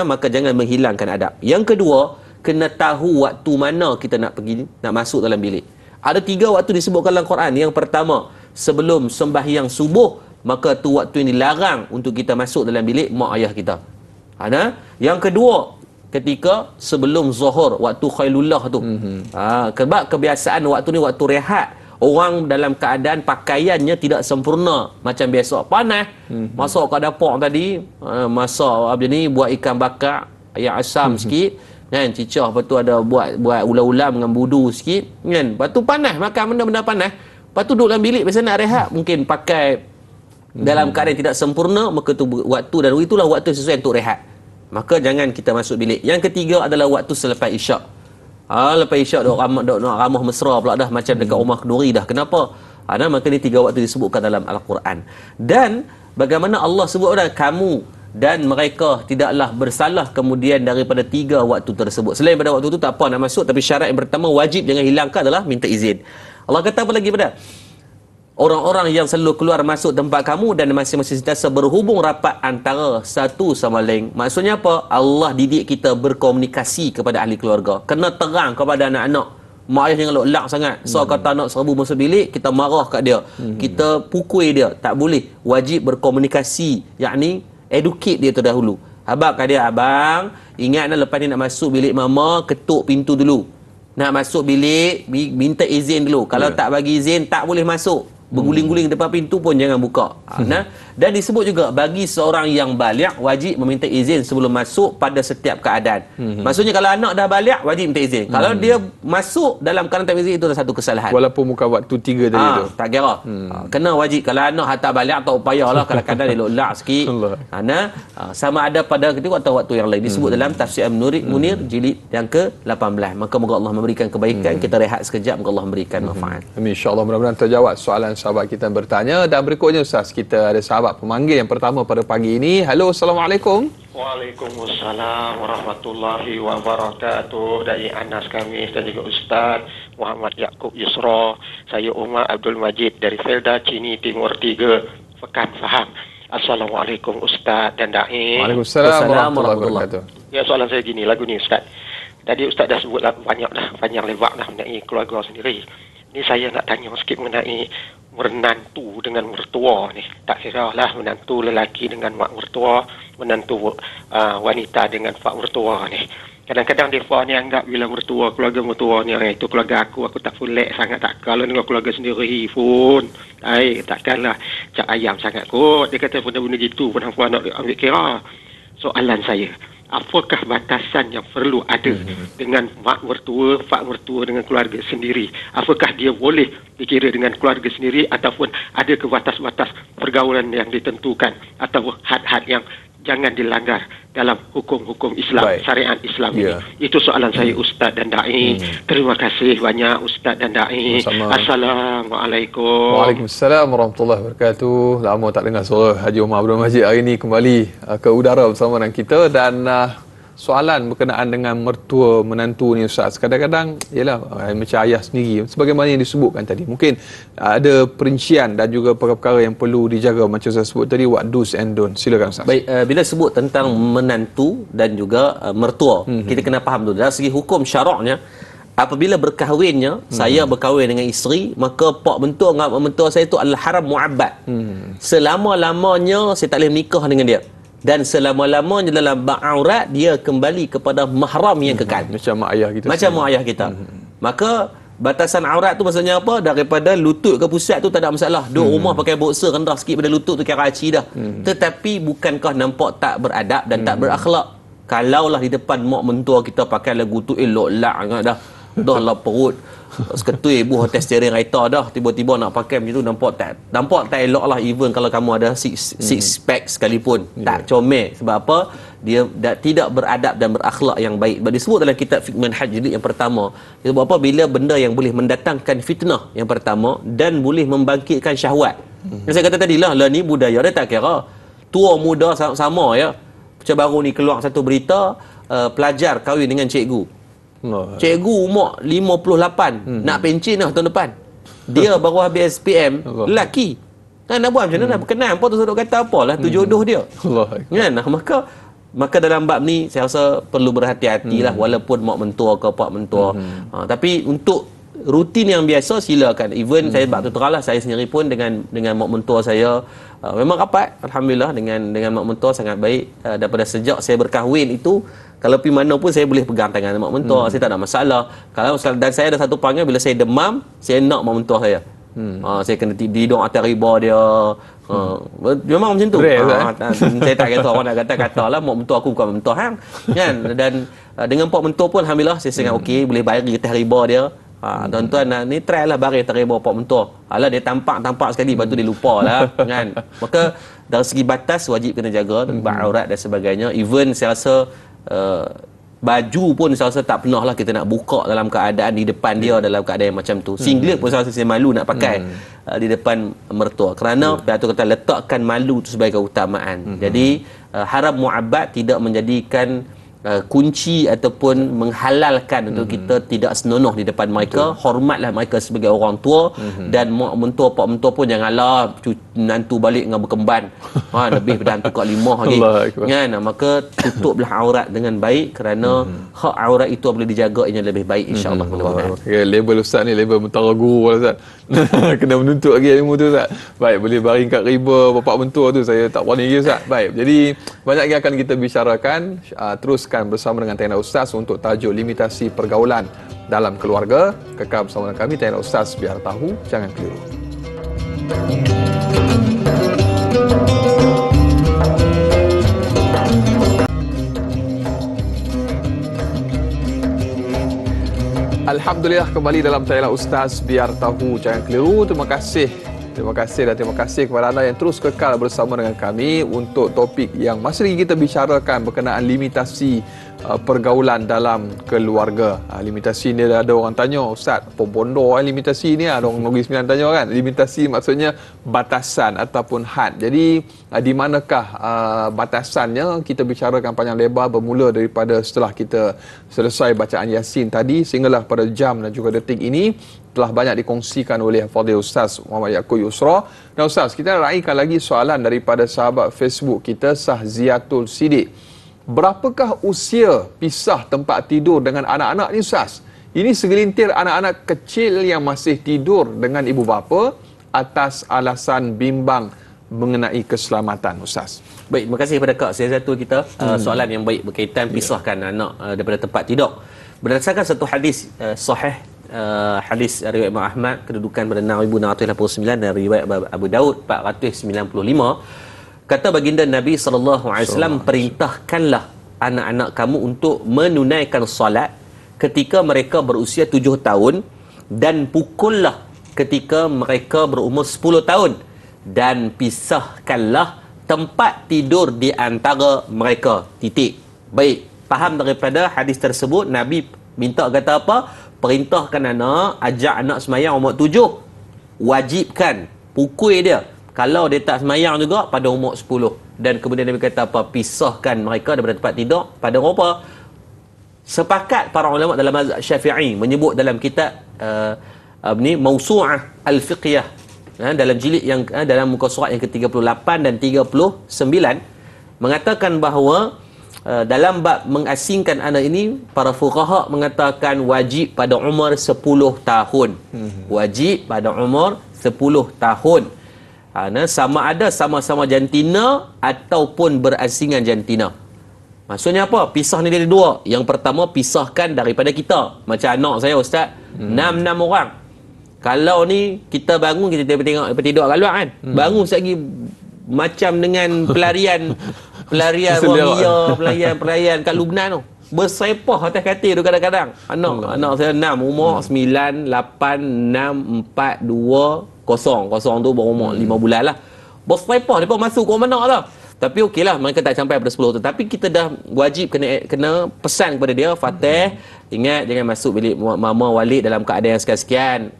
maka jangan menghilangkan adab. Yang kedua, kena tahu waktu mana kita nak pergi, nak masuk dalam bilik. Ada 3 waktu disebutkan dalam Quran. Yang pertama, sebelum sembahyang subuh, maka tu waktu yang dilarang untuk kita masuk dalam bilik mak ayah kita. Yang kedua, ketika sebelum zuhur, waktu khailullah tu. Sebab kebiasaan waktu ni waktu rehat. Orang dalam keadaan pakaiannya tidak sempurna macam biasa. Panas. Masuk ke dapur tadi, masak ni, buat ikan bakar, ayam asam sikit, kan, cicah, lepas tu ada buat ulam-ulam dengan budu sikit, kan. Lepas tu panas, makan benda-benda panas. Lepas tu duduk dalam bilik, biasa nak rehat, mungkin pakai dalam keadaan tidak sempurna, maka tu waktu, dan itulah waktu sesuai untuk rehat. Maka jangan kita masuk bilik. Yang ketiga adalah waktu selepas isyak. Lepas isyak dok ramah mesra pula dah, macam dekat rumah kenduri dah. Kenapa? Maka ni 3 waktu disebutkan dalam Al-Quran. Dan bagaimana Allah sebut dah, kamu dan mereka tidaklah bersalah kemudian daripada 3 waktu tersebut. Selain pada waktu itu tak apa nak masuk, tapi syarat yang pertama wajib jangan hilangkan adalah minta izin. Allah kata apa lagi pada orang-orang yang selalu keluar masuk tempat kamu dan masing-masing sentiasa berhubung rapat antara satu sama lain. Maksudnya apa? Allah didik kita berkomunikasi kepada ahli keluarga. Kena terang kepada anak-anak. Mak ayah jangan lok sangat. So kata anak serbu masuk bilik, kita marah kat dia. Kita pukul dia. Tak boleh. Wajib berkomunikasi. Yakni educate dia terdahulu. Abang kat dia, abang, ingat lepas ni nak masuk bilik mama, ketuk pintu dulu. Nak masuk bilik, minta izin dulu. Kalau tak bagi izin, tak boleh masuk. Berguling-guling depan pintu pun jangan buka. Dan disebut juga bagi seorang yang baligh wajib meminta izin sebelum masuk pada setiap keadaan. Maksudnya kalau anak dah baligh wajib minta izin. Kalau dia masuk dalam keadaan tak izin, itu adalah satu kesalahan. Walaupun bukan waktu 3 tadi tu. Tak kira. Kena wajib. Kalau anak tak baligh tak payahlah, kalau kadang dia lok sikit. Sama ada pada ketika atau waktu yang lain. Disebut dalam tafsir Munir jilid yang ke-18. Maka moga Allah memberikan kebaikan. Kita rehat sekejap, moga Allah memberikan manfaat. Amin, insya-Allah, mudah-mudahan terjawab soalan sahabat kita yang bertanya. Dan berikutnya Ustaz, kita ada sahabat pemanggil yang pertama pada pagi ini. Halo, Assalamualaikum. Waalaikumsalam warahmatullahi wabarakatuh. Dari Anas kami dan juga Ustaz Muhammad Yaakob Yusra. Saya Umar Abdul Majid dari Felda Cini Timur 3, Pekan Faham. Assalamualaikum Ustaz dan Da'i. Waalaikumsalam warahmatullahi wabarakatuh. Ya, soalan saya gini, lagu ni Ustaz. Tadi Ustaz dah sebut panjang lebar mengenai keluarga sendiri. Ni saya nak tanya sikit mengenai menantu dengan mertua ni. Tak kira lah menantu lelaki dengan mak mertua, menantu wanita dengan pak mertua ni. Kadang-kadang mereka ni anggap bila mertua, keluarga mertua ni, itu keluarga aku tak fulek sangat. Tak kalau dengan keluarga sendiri pun takkanlah cak ayam sangat kot. Dia kata benda-benda gitu pun hampa nak ambil kira. Soalan saya, apakah batasan yang perlu ada dengan mak mertua, pak mertua dengan keluarga sendiri? Apakah dia boleh dikira dengan keluarga sendiri ataupun ada ke batas-batas pergaulan yang ditentukan atau had-had yang jangan dilanggar dalam hukum-hukum Islam, syariat Islam ini. Itu soalan saya Ustaz dan Da'i. Terima kasih banyak Ustaz dan Da'i. Assalamualaikum. Waalaikumsalam warahmatullahi wabarakatuh. Lama tak dengar suara Haji Omar Abdul Majid hari ini kembali ke udara bersama dengan kita. Dan soalan berkenaan dengan mertua menantu ni Ustaz, kadang-kadang ialah macam ayah sendiri sebagaimana yang disebutkan tadi, mungkin ada perincian dan juga perkara-perkara yang perlu dijaga macam saya sebut tadi, what do's and don't. Silakan Ustaz. Baik, bila sebut tentang menantu dan juga mertua, kita kena faham dulu dari segi hukum syaraknya, apabila berkahwinnya, saya berkahwin dengan isteri, maka pak mentua dengan mak mentua saya itu adalah haram mu'abbad. Selama-lamanya saya tak boleh menikah dengan dia. Dan selama-lamanya dalam bab aurat, dia kembali kepada mahram yang kekal. Macam mak ayah kita. Macam mak ayah kita. Maka batasan aurat tu maksudnya apa? Daripada lutut ke pusat tu tak ada masalah. Duduk rumah pakai boxer rendah sikit pada lutut tu kira aci dah. Tetapi bukankah nampak tak beradab dan tak berakhlak? Kalaulah di depan mak mentua kita pakai lagu tu elok lak dah lah perut seketui buah hotel steering raita dah, tiba-tiba nak pakai macam tu nampak tak elok lah. Even kalau kamu ada six pack sekalipun, tak comel. Sebab apa? Dia tidak beradab dan berakhlak yang baik. Sebab disebut dalam kitab Fiqh Manhaj jilid yang pertama, dia sebut apa? Bila benda yang boleh mendatangkan fitnah yang pertama dan boleh membangkitkan syahwat. Yang saya kata tadi lah ni budaya dia tak kira tua muda sama ya. Macam baru ni keluar satu berita, pelajar kahwin dengan cikgu. Cikgu umur 58, nak pencen dah tahun depan. Dia baru habis SPM, lelaki. Nak buat macam mana? Berkenan apa tu duk kata apalah, tu jodoh dia. Kan? Maka dalam bab ni saya rasa perlu berhati-hatilah, walaupun mak mentua ke pak mentua. Tapi untuk rutin yang biasa silakan. Even saya bab tu teranglah, saya sendiri pun dengan mak mentua saya memang rapat, alhamdulillah, dengan mak mentua sangat baik. Daripada sejak saya berkahwin itu, kalau pergi mana pun saya boleh pegang tangan mak mentua, saya tak ada masalah. Dan saya ada satu perangai, bila saya demam, saya nak mak mentua saya. Saya kena tidur atas riba dia. Memang macam tu. Saya tak kata orang nak kata lah mak mentua aku bukan mentua hang. Kan? Dan dengan pak mentua pun alhamdulillah saya sangat okey, boleh bayar atas riba dia. Tuan-tuan ni try lah baris atas riba pak mentua. Alah dia tampak sekali, lepas tu dia lupa lah. Kan? Maka dari segi batas wajib kena jaga, aurat dan sebagainya. Even saya rasa baju pun saya rasa tak pernah lah kita nak buka dalam keadaan di depan dia dalam keadaan yang macam tu. Singlet pun saya rasa saya malu nak pakai di depan mertua, kerana Pidato kata letakkan malu tu sebagai keutamaan. Jadi haram mu'abbad tidak menjadikan kunci ataupun menghalalkan untuk kita tidak senonoh di depan mereka. Hormatlah mereka sebagai orang tua, dan mak mentua pak mentua pun janganlah nantu balik dengan berkemban lebih pada hantu kat 5 lagi kan. Maka tutuplah aurat dengan baik, kerana hak aurat itu boleh dijaga yang lebih baik, insya-Allah. Label ustaz ni label mentara guru lah ustaz. Kena menuntut lagi ilmu tu ustaz. Baik, boleh baring kat riba bapak mentua tu saya tak berani lagi ustaz. Baik, jadi banyak yang akan kita bicarakan. Teruskan bersama dengan Tayana Ustaz untuk tajuk limitasi pergaulan dalam keluarga. Kekal bersama dengan kami, Tayana Ustaz, biar tahu jangan keliru. Alhamdulillah, kembali dalam Tayana Ustaz, biar tahu jangan keliru. Terima kasih dan terima kasih kepada anda yang terus kekal bersama dengan kami untuk topik yang masih lagi kita bicarakan berkenaan limitasi pergaulan dalam keluarga. Limitasi ni ada orang tanya, Ustaz, apa bondo limitasi ni? Ada orang Negeri Sembilan tanya kan. Limitasi maksudnya batasan ataupun had. Jadi di manakah batasannya? Kita bicarakan panjang lebar, bermula daripada setelah kita selesai bacaan Yasin tadi sehinggalah pada jam dan juga detik ini telah banyak dikongsikan oleh Fadil Ustaz Muhammad Yaakob Yusra. Dan Ustaz, kita raikan lagi soalan daripada sahabat Facebook kita, Sahziatul Sidik. Berapakah usia pisah tempat tidur dengan anak-anak ni Ustaz? Ini segelintir anak-anak kecil yang masih tidur dengan ibu bapa atas alasan bimbang mengenai keselamatan Ustaz. Baik, terima kasih kepada Kak Sahziatul kita. Soalan yang baik berkaitan pisahkan anak daripada tempat tidur. Berdasarkan satu hadis sahih, hadis riwayat Imam Ahmad, kedudukan pada 6689, dan riwayat Abu Daud 495, kata baginda Nabi SAW, perintahkanlah anak-anak kamu untuk menunaikan solat ketika mereka berusia 7 tahun, dan pukullah ketika mereka berumur 10 tahun, dan pisahkanlah tempat tidur di antara mereka. Titik. Baik, faham daripada hadis tersebut, Nabi minta kata apa? Perintahkan anak, ajak anak semayang umur 7. Wajibkan, pukul dia. Kalau dia tak semayang juga pada umur 10. Dan kemudian Nabi kata apa? Pisahkan mereka daripada tempat tidur pada apa? Sepakat para ulama dalam mazhab Syafi'i menyebut dalam kitab Mawsu'ah Al-Fiqhiyah, dalam jilid yang dalam muka surat yang ke-38 dan 39, mengatakan bahawa dalam bab mengasingkan anak ini, para fuqaha mengatakan wajib pada umur 10 tahun. Wajib pada umur 10 tahun. Sama ada sama-sama jantina ataupun berasingan jantina. Maksudnya apa? Pisah ni dia ada dua. Yang pertama, pisahkan daripada kita. Macam anak saya, Ustaz, 6 orang. Kalau ni kita bangun, kita tengok tidur kat luar kan, bangun sekejap lagi macam dengan pelarian pelarian kat Lubnan tu, bersepah atas katil tu kadang-kadang. Anak saya 6, umur 9, 8, 6, 4, 2, 0 tu berumur 5 bulan lah. Bersepah, mereka masuk ke mana lah. Tapi okeylah, mereka tak sampai pada 10 tu. Tapi kita dah wajib kena pesan kepada dia, Fatih, ingat jangan masuk bilik mama Walid dalam keadaan yang sekian-sekian.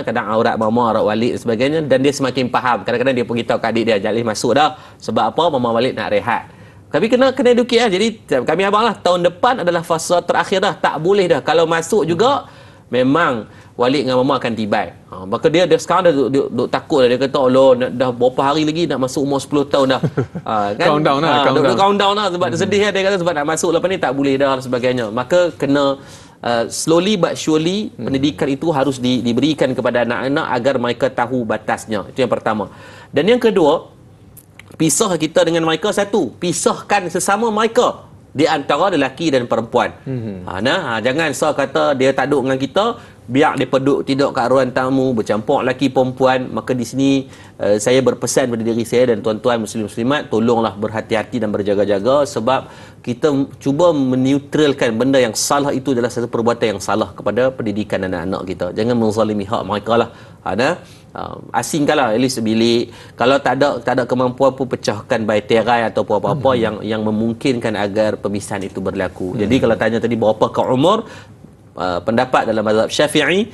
Kadang aurat mama, aurat Walid dan sebagainya. Dan dia semakin faham. Kadang-kadang dia beritahu ke adik dia, jangan masuk dah. Sebab apa? Mama Walid nak rehat. Tapi kena edukate lah. Jadi kami abang lah, tahun depan adalah fasa terakhir dah. Tak boleh dah. Kalau masuk juga, memang Walid dengan mama akan tibai. Maka dia sekarang dah duk takut dah. Dia kata, Allah, dah berapa hari lagi nak masuk umur 10 tahun dah. Kan? Countdown lah. Countdown lah. Sebab dia sedih lah. Dia kata sebab nak masuk lepas ni tak boleh dah dan sebagainya. Maka kena slowly but surely pendidikan itu harus diberikan kepada anak-anak agar mereka tahu batasnya. Itu yang pertama. Dan yang kedua, pisah kita dengan mereka satu. Pisahkan sesama mereka di antara lelaki dan perempuan. Jangan kata dia tak duduk dengan kita, biar dia duduk tidur kat ruang tamu, bercampur lelaki perempuan. Maka di sini saya berpesan pada diri saya dan tuan-tuan muslim-muslimat, tolonglah berhati-hati dan berjaga-jaga, sebab kita cuba meneutralkan benda yang salah itu adalah satu perbuatan yang salah kepada pendidikan anak-anak kita. Jangan menzalimi hak mereka lah. Asingkanlah at least bilik. Kalau tak ada kemampuan pun, pecahkan by tirai atau apa-apa yang memungkinkan agar pemisahan itu berlaku. Jadi kalau tanya tadi berapa ke umur, pendapat dalam mazhab Syafi'i,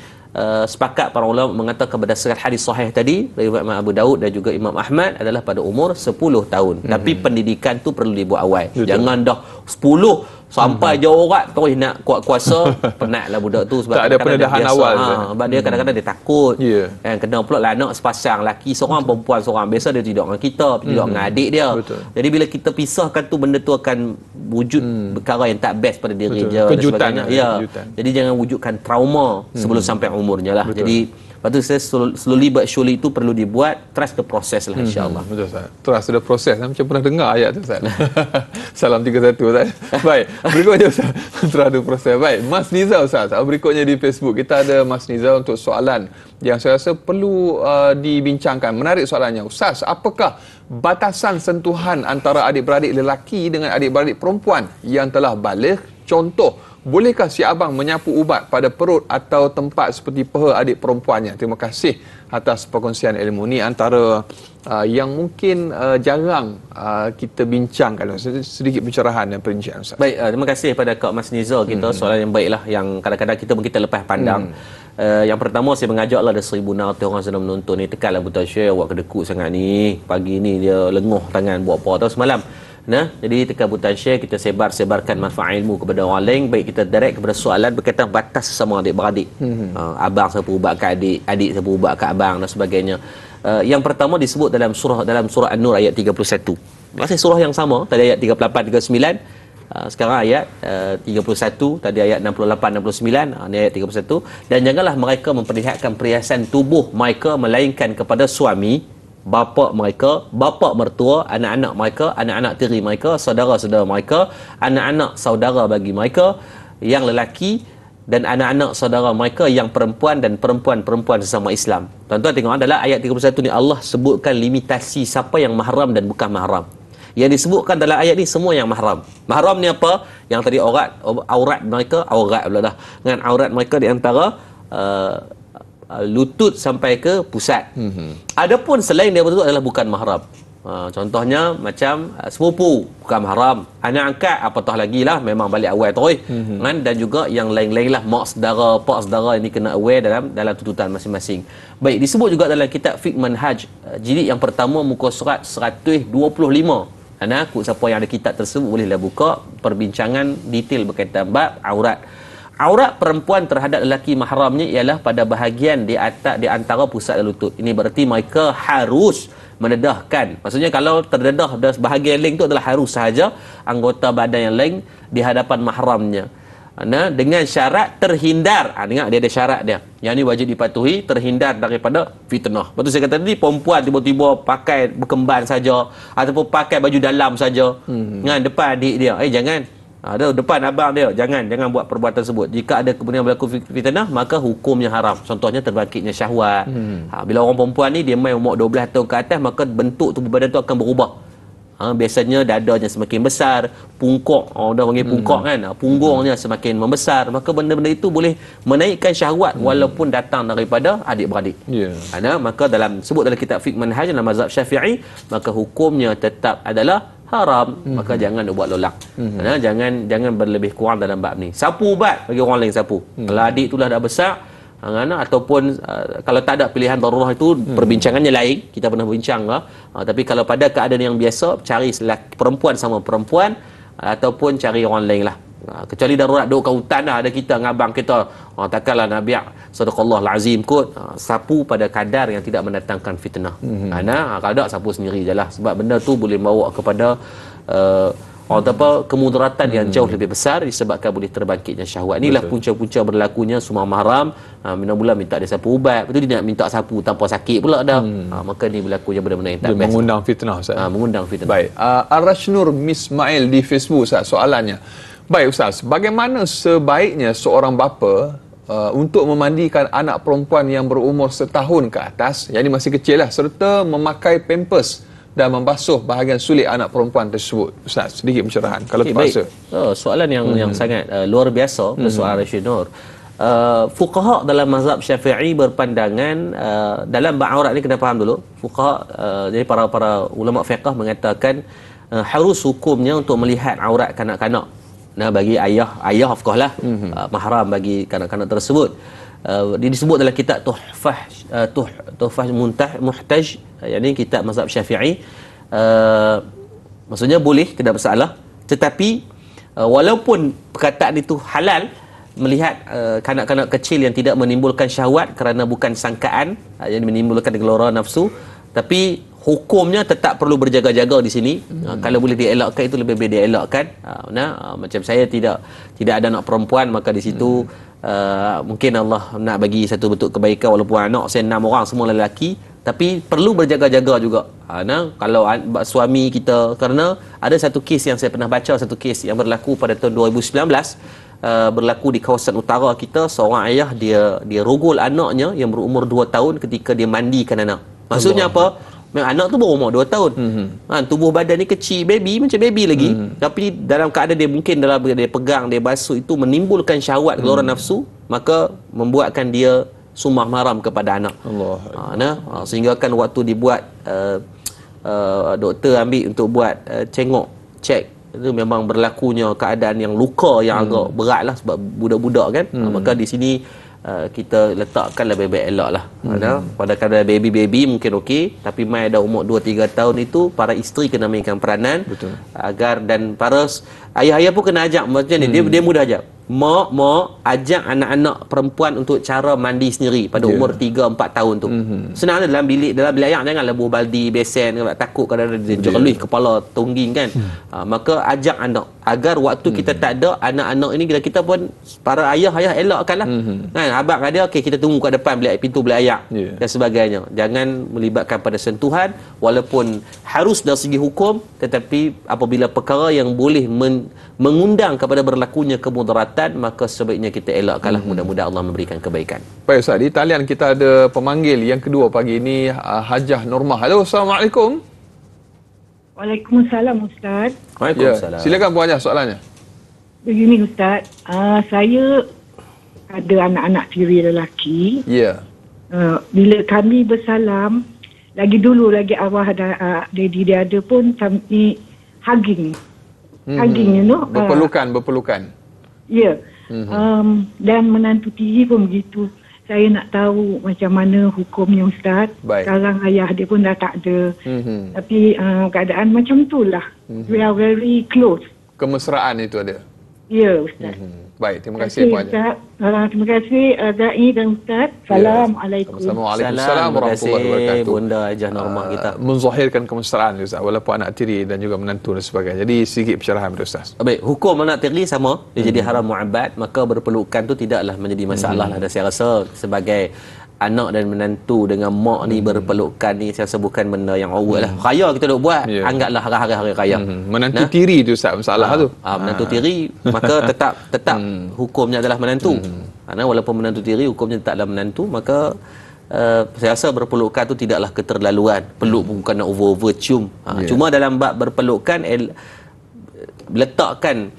sepakat para ulama mengatakan berdasarkan hadis sahih tadi dari Imam Abu Daud dan juga Imam Ahmad adalah pada umur 10 tahun. Tapi pendidikan tu perlu dibuat awal. Jangan dah 10 sampai jauh orang terus nak kuat kuasa, penatlah budak tu sebab tak ada pendedahan awal. Sebab dia kadang-kadang dia takut. Kena pula lah anak sepasang, lelaki seorang, perempuan seorang. Biasa dia tidur dengan kita, tidur dengan adik dia. Jadi bila kita pisahkan tu, benda tu akan wujud perkara yang tak best pada diri dia. Kejutan. Jadi jangan wujudkan trauma sebelum sampai umurnya lah. Jadi lepas tu saya slowly but surely itu perlu dibuat. Trust the process lah, insyaAllah. Betul, Ustaz. Trust the process. Macam pernah dengar ayat tu, Ustaz. Salam 31, Ustaz. Baik, berikutnya, Ustaz. Trust the process. Baik, Mas Niza, Ustaz. Berikutnya di Facebook kita ada Mas Niza untuk soalan yang saya rasa perlu dibincangkan. Menarik soalannya. Ustaz, apakah batasan sentuhan antara adik-beradik lelaki dengan adik-beradik perempuan yang telah baligh? Contoh, bolehkah si abang menyapu ubat pada perut atau tempat seperti peha adik perempuannya? Terima kasih atas perkongsian ilmu ni, antara yang mungkin jarang kita bincangkan. Sedikit pencerahan dan perincian, Ustaz. Baik, terima kasih pada Kak Mas Nizar kita. Soalan yang baiklah, yang kadang-kadang kita lepas pandang. Yang pertama, saya mengajaklah ada 1,600 orang sedang menonton ni. Tekanlah Buta Syekh, awak kedekut sangat ni. Pagi ni dia lenguh tangan buat apa tahu semalam. Jadi tekan butang share, kita sebarkan manfaat ilmu kepada orang lain. Baik, kita direct kepada soalan berkaitan batas sesama adik-beradik. Abang saya berubat kat adik, adik saya berubat kat abang dan sebagainya. Yang pertama disebut dalam surah An-Nur ayat 31. Masih surah yang sama, tadi ayat 38 39. Sekarang ayat 31, tadi ayat 68 69, ini ayat 31. Dan janganlah mereka memperlihatkan perhiasan tubuh mereka melainkan kepada suami, bapa mereka, bapa mertua, anak-anak mereka, anak-anak tiri mereka, saudara-saudara mereka, anak-anak saudara bagi mereka yang lelaki, dan anak-anak saudara mereka yang perempuan, dan perempuan-perempuan sesama Islam. Tuan-tuan tengok, dalam ayat 31 ni Allah sebutkan limitasi siapa yang mahram dan bukan mahram. Yang disebutkan dalam ayat ni semua yang mahram. Mahram ni apa? Yang tadi aurat mereka, aurat pula dah, dengan aurat mereka di antara lutut sampai ke pusat. Adapun selain daripada itu adalah bukan mahram. Contohnya macam sepupu bukan mahram, anak angkat apatah lagi lah, memang balik awal terus kan, dan juga yang lain-lain lah, mak saudara, pak saudara, ini kena aware dalam tuntutan masing-masing. Baik, disebut juga dalam kitab Fiqh Manhaj jilid yang pertama muka surat 125. Anak siapa yang ada kitab tersebut bolehlah buka perbincangan detail berkaitan bab aurat. Aurat perempuan terhadap lelaki mahramnya ialah pada bahagian di antara pusat dan lutut. Ini berarti mereka harus mendedahkan. Maksudnya kalau terdedah dari bahagian lain itu adalah harus sahaja anggota badan yang lain di hadapan mahramnya. Dengan syarat terhindar. Dengar, dia ada syarat dia. Yang ini wajib dipatuhi, terhindar daripada fitnah. Betul saya kata tadi, perempuan tiba-tiba pakai berkemban saja ataupun pakai baju dalam saja dengan depan adik dia. Jangan. Ada depan abang dia, jangan buat perbuatan tersebut. Jika ada kemudian berlaku fitnah, maka hukumnya haram. Contohnya terbangkitnya syahwat. Bila orang perempuan ni dia main umur 12 tahun ke atas, maka bentuk tubuh badan tu akan berubah. Biasanya dadanya semakin besar, pungkok, orang dah panggil pungkok kan, punggungnya semakin membesar, maka benda-benda itu boleh menaikkan syahwat walaupun datang daripada adik-beradik. Maka sebut dalam kitab Fiqh Manhaj dalam mazhab Syafi'i, maka hukumnya tetap adalah haram, maka jangan buat lolak. Jangan berlebih kurang dalam bab ni. Sapu ubat bagi orang lain sapu. Kalau adik tu dah besar, ataupun kalau tak ada pilihan darurat itu, perbincangannya lain, kita pernah bincang lah. Tapi kalau pada keadaan yang biasa, cari perempuan sama perempuan ataupun cari orang lain lah. Kecuali darurat duduk kat hutan dah, ada kita ngabang kita, takkanlah nak biar sadaqallahul azim kot, sapu pada kadar yang tidak mendatangkan fitnah. Kalau tak, sapu sendiri je lah, sebab benda tu boleh bawa kepada kemudaratan yang jauh lebih besar disebabkan boleh terbangkitnya syahwat. Inilah punca-punca berlakunya summa mahram. Mula-mula minta dia sapu ubat, lepas tu dia nak minta sapu tanpa sakit pula dah. Maka ni berlakunya benda-benda yang tak best. Mengundang fitnah, Ustaz. Mengundang fitnah. Baik. Ar-Rashnur Mismail di Facebook, Ustaz, soalannya. Baik, Ustaz, bagaimana sebaiknya seorang bapa untuk memandikan anak perempuan yang berumur setahun ke atas, yang ini masih kecil lah, serta memakai pampers dan membasuh bahagian sulit anak perempuan tersebut? Ustaz, sedikit pencerahan kalau terpaksa. Soalan yang sangat luar biasa, soalan Rashinur. Fuqaha dalam mazhab Syafi'i berpandangan dalam bab aurat ni, kena faham dulu. Fuqaha, jadi para ulama fiqh mengatakan harus hukumnya untuk melihat aurat kanak-kanak. Bagi ayah of course lah, mahram bagi kanak-kanak tersebut. Dia disebut dalam kitab Tuhfah Muhtaj, yakni kitab mazhab Syafi'i. Maksudnya boleh, tidak bersalah, tetapi walaupun perkataan itu halal, melihat kanak-kanak kecil yang tidak menimbulkan syahwat kerana bukan sangkaan, yang menimbulkan gelora nafsu, tapi hukumnya tetap perlu berjaga-jaga di sini. Kalau boleh dielakkan, itu lebih dielakkan. Macam saya tidak ada anak perempuan, maka di situ mungkin Allah nak bagi satu bentuk kebaikan, walaupun anak saya 6 orang semua lelaki, tapi perlu berjaga-jaga juga. Kalau suami kita, kerana ada satu kes yang saya pernah baca, satu kes yang berlaku pada tahun 2019, berlaku di kawasan utara kita. Seorang ayah dia rogol anaknya yang berumur 2 tahun ketika dia mandikan anak. Maksudnya apa? Anak tu berumur 2 tahun. Tubuh badan ni kecil, macam baby lagi. Tapi dalam keadaan dia mungkin dalam dia pegang, dia basuh, itu menimbulkan syahwat, gelora nafsu, maka membuatkan dia sumah mahram kepada anak. Sehingga kan waktu dibuat doktor ambil untuk buat cek, itu memang berlakunya keadaan yang luka yang agak berat lah, sebab budak-budak kan. Maka di sini kita letakkan lebih baik elok lah. Pada kadar baby mungkin okey, tapi mai dah umur 2-3 tahun itu, para isteri kena mainkan peranan. Betul. Agar, dan para ayah-ayah pun kena ajak macam ni. Dia mudah ajak. Mak ajak anak-anak perempuan untuk cara mandi sendiri pada umur 3-4 tahun tu. Senang dalam bilik air, janganlah buah baldi, besen, takut kadang-kadang dia jerlih kepala tungging kan. Maka ajak anak, agar waktu kita tak ada, anak-anak ini kita pun, para ayah elakkanlah. Kan, abang ada, okey, kita tunggu kat depan pintu bilik air dan sebagainya. Jangan melibatkan pada sentuhan, walaupun harus dari segi hukum, tetapi apabila perkara yang boleh mengundang kepada berlakunya kemudaratan, maka sebaiknya kita elakkanlah. Mudah-mudahan Allah memberikan kebaikan. Baik, Ustaz, di talian kita ada pemanggil yang kedua pagi ini, Hajah Nurmah. Halo, Assalamualaikum. Waalaikumsalam, Ustaz. Waalaikumsalam. Silakan Puan Hajah, soalannya. Begini, Ustaz, saya ada anak-anak tiri lelaki. Bila kami bersalam, lagi dulu lagi arwah daddy dia ada pun ni hugging. Hugging, you know. Berpelukan. Ya. Dan menantu tiri pun begitu. Saya nak tahu macam mana hukumnya Ustaz. Baik. Sekarang ayah dia pun dah tak ada. Tapi keadaan macam itulah. We are very close. Kemesraan itu ada. Ya Ustaz. Baik, terima kasih Puan Haja. Terima kasih Da'i dan Ustaz. Assalamualaikum. Waalaikumsalam warahmatullahi wabarakatuh. Bunda Hajah Normah kita. Menzahirkan kemesraan Ustaz, walaupun anak tiri dan juga menantu dan sebagainya. Jadi sedikit pencerahan pada Ustaz. Baik, hukum anak tiri sama, dia jadi haram mu'abbad, maka berpelukan tu tidaklah menjadi masalah lah. Dan saya rasa sebagai anak dan menantu dengan mak ni berpelukan ni saya rasa bukan benda yang awal lah. Raya kita duk buat, anggaplah hari-hari raya. Menantu tiri tu Ustaz masalah tu. Menantu tiri maka tetap hukumnya adalah menantu. Karena walaupun menantu tiri hukumnya tetaplah menantu, maka saya rasa berpelukan tu tidaklah keterlaluan. Peluk bukan nak over cium. Cuma dalam bab berpelukan letakkan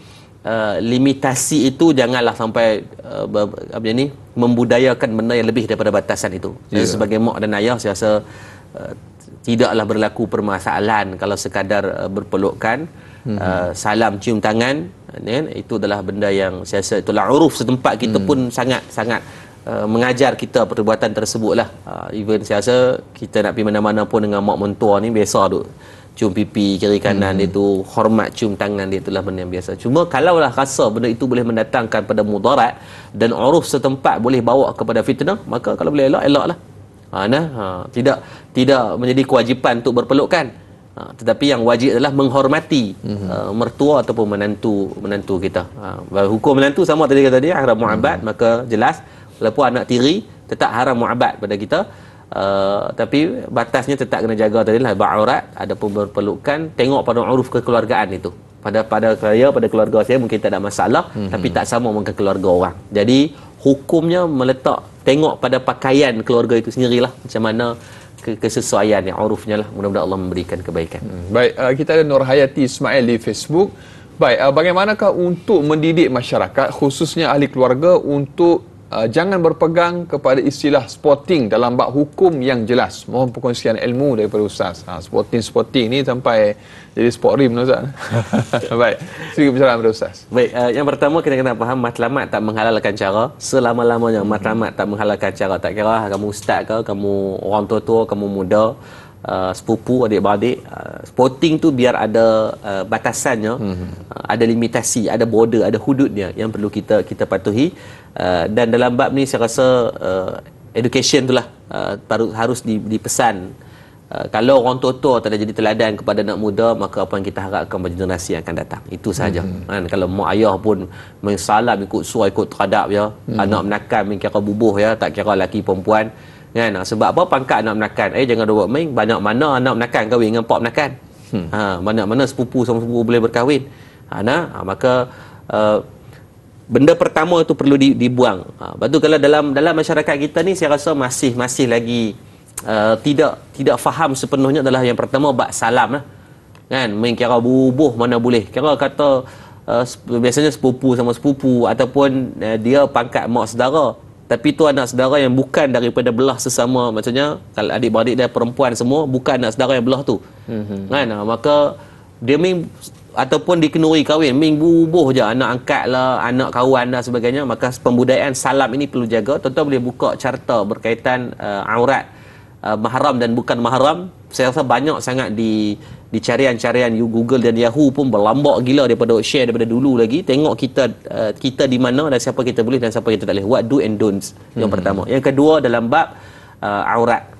limitasi itu janganlah sampai membudayakan benda yang lebih daripada batasan itu. Sebagai mak dan ayah saya rasa tidaklah berlaku permasalahan kalau sekadar berpelukan, salam cium tangan, itu adalah benda yang saya rasa itulah uruf setempat kita pun sangat mengajar kita perbuatan tersebutlah. Even saya rasa kita nak pergi mana-mana pun dengan mak mentua ni biasa duk cium pipi kiri kanan dia tu, hormat cium tangan dia, itulah benda yang biasa. Cuma kalaulah rasa benda itu boleh mendatangkan pada mudarat dan uruf setempat boleh bawa kepada fitnah, maka kalau boleh elaklah. Tidak menjadi kewajipan untuk berpelukan. Tetapi yang wajib adalah menghormati mertua ataupun menantu kita. Hukum menantu sama tadi kata dia haram mu'abbad, maka jelas walaupun anak tiri tetap haram mu'abbad pada kita. Tapi batasnya tetap kena jaga tadi lah, ba'aurat, adapun berpelukan tengok pada uruf kekeluargaan itu. Pada keluarga saya mungkin tak ada masalah, tapi tak sama dengan keluarga orang. Jadi hukumnya meletak tengok pada pakaian keluarga itu sendirilah macam mana kesesuaian yang urufnya lah. Mudah-mudahan Allah memberikan kebaikan. Baik, kita ada Nur Hayati Ismail di Facebook. Baik, bagaimanakah untuk mendidik masyarakat khususnya ahli keluarga untuk jangan berpegang kepada istilah sporting dalam bab hukum yang jelas. Mohon perkongsian ilmu daripada Ustaz. Sporting ni sampai jadi sport rim Ustaz. Baik, sedikit bincang daripada Ustaz. Baik, yang pertama kita kena faham matlamat tak menghalalkan cara. Selama-lamanya matlamat tak menghalalkan cara. Tak kira kamu ustaz ke, kamu orang tua-tua, kamu muda, sepupu, adik-beradik, sporting tu biar ada batasannya, ada limitasi, ada border, ada hududnya yang perlu kita patuhi. Dan dalam bab ni saya rasa education tu lah harus dipesan. Kalau orang tua-tua tak ada jadi teladan kepada anak muda, maka apa yang kita harapkan bagi generasi yang akan datang, itu sahaja. Kalau mak ayah pun mensalam ikut suai, ikut teradap ya, anak menakan kira bubuh ya, tak kira lelaki perempuan kan. Sebab apa pangkat anak menakan? Jangan buat main. Banyak mana anak menakan kahwin dengan pak menakan. Banyak mana sepupu sama sepupu boleh berkahwin. Maka benda pertama itu perlu dibuang. Lepas tu kalau dalam masyarakat kita ni saya rasa masih lagi tidak faham sepenuhnya adalah yang pertama bab salam lah. Kan main kira bubuh mana boleh. Kira kata biasanya sepupu sama sepupu ataupun dia pangkat mak saudara, tapi tu anak saudara yang bukan daripada belah sesama, maksudnya kalau adik-beradik dia perempuan semua bukan anak saudara yang belah tu. Kan maka dia main ataupun dikenuri kahwin main bubuh je, anak angkat lah, anak kawan dan sebagainya. Maka pembudayaan salam ini perlu jaga. Tuan-tuan boleh buka carta berkaitan aurat mahram dan bukan mahram. Saya rasa banyak sangat di carian-carian Google dan Yahoo pun berlambak gila daripada share daripada dulu lagi. Tengok kita di mana dan siapa kita boleh dan siapa kita tak boleh. What do and don'ts. Yang pertama. Yang kedua dalam bab aurat.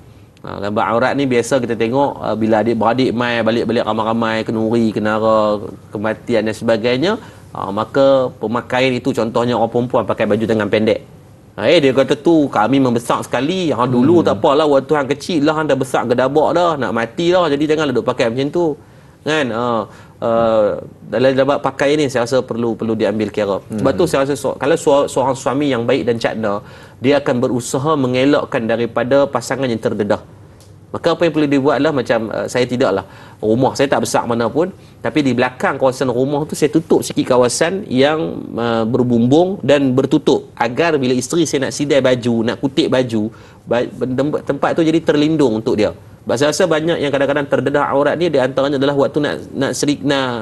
Dalam bab aurat ni biasa kita tengok bila adik-beradik mai balik-balik ramai-ramai, kenuri, kenara, kematian dan sebagainya, maka pemakaian itu contohnya orang perempuan pakai baju tangan pendek. Dia kata tu kami membesar sekali. Dulu tak apalah, waktu hang kecil lah, hang dah besar gedabak dah, nak mati dah, jadi janganlah duk pakai macam tu kan. Dalam bab pakaian ni saya rasa perlu diambil kira. Sebab tu saya rasa kalau seorang suami yang baik dan cakna, dia akan berusaha mengelakkan daripada pasangan yang terdedah. Maka apa yang perlu dibuat adalah macam saya tidaklah, rumah saya tak besar mana pun, tapi di belakang kawasan rumah tu saya tutup sikit kawasan yang berbumbung dan bertutup, agar bila isteri saya nak sidai baju, nak kutip baju, tempat tu jadi terlindung untuk dia. Sebab saya rasa banyak yang kadang-kadang terdedah aurat ni, di antaranya adalah waktu nak serik nak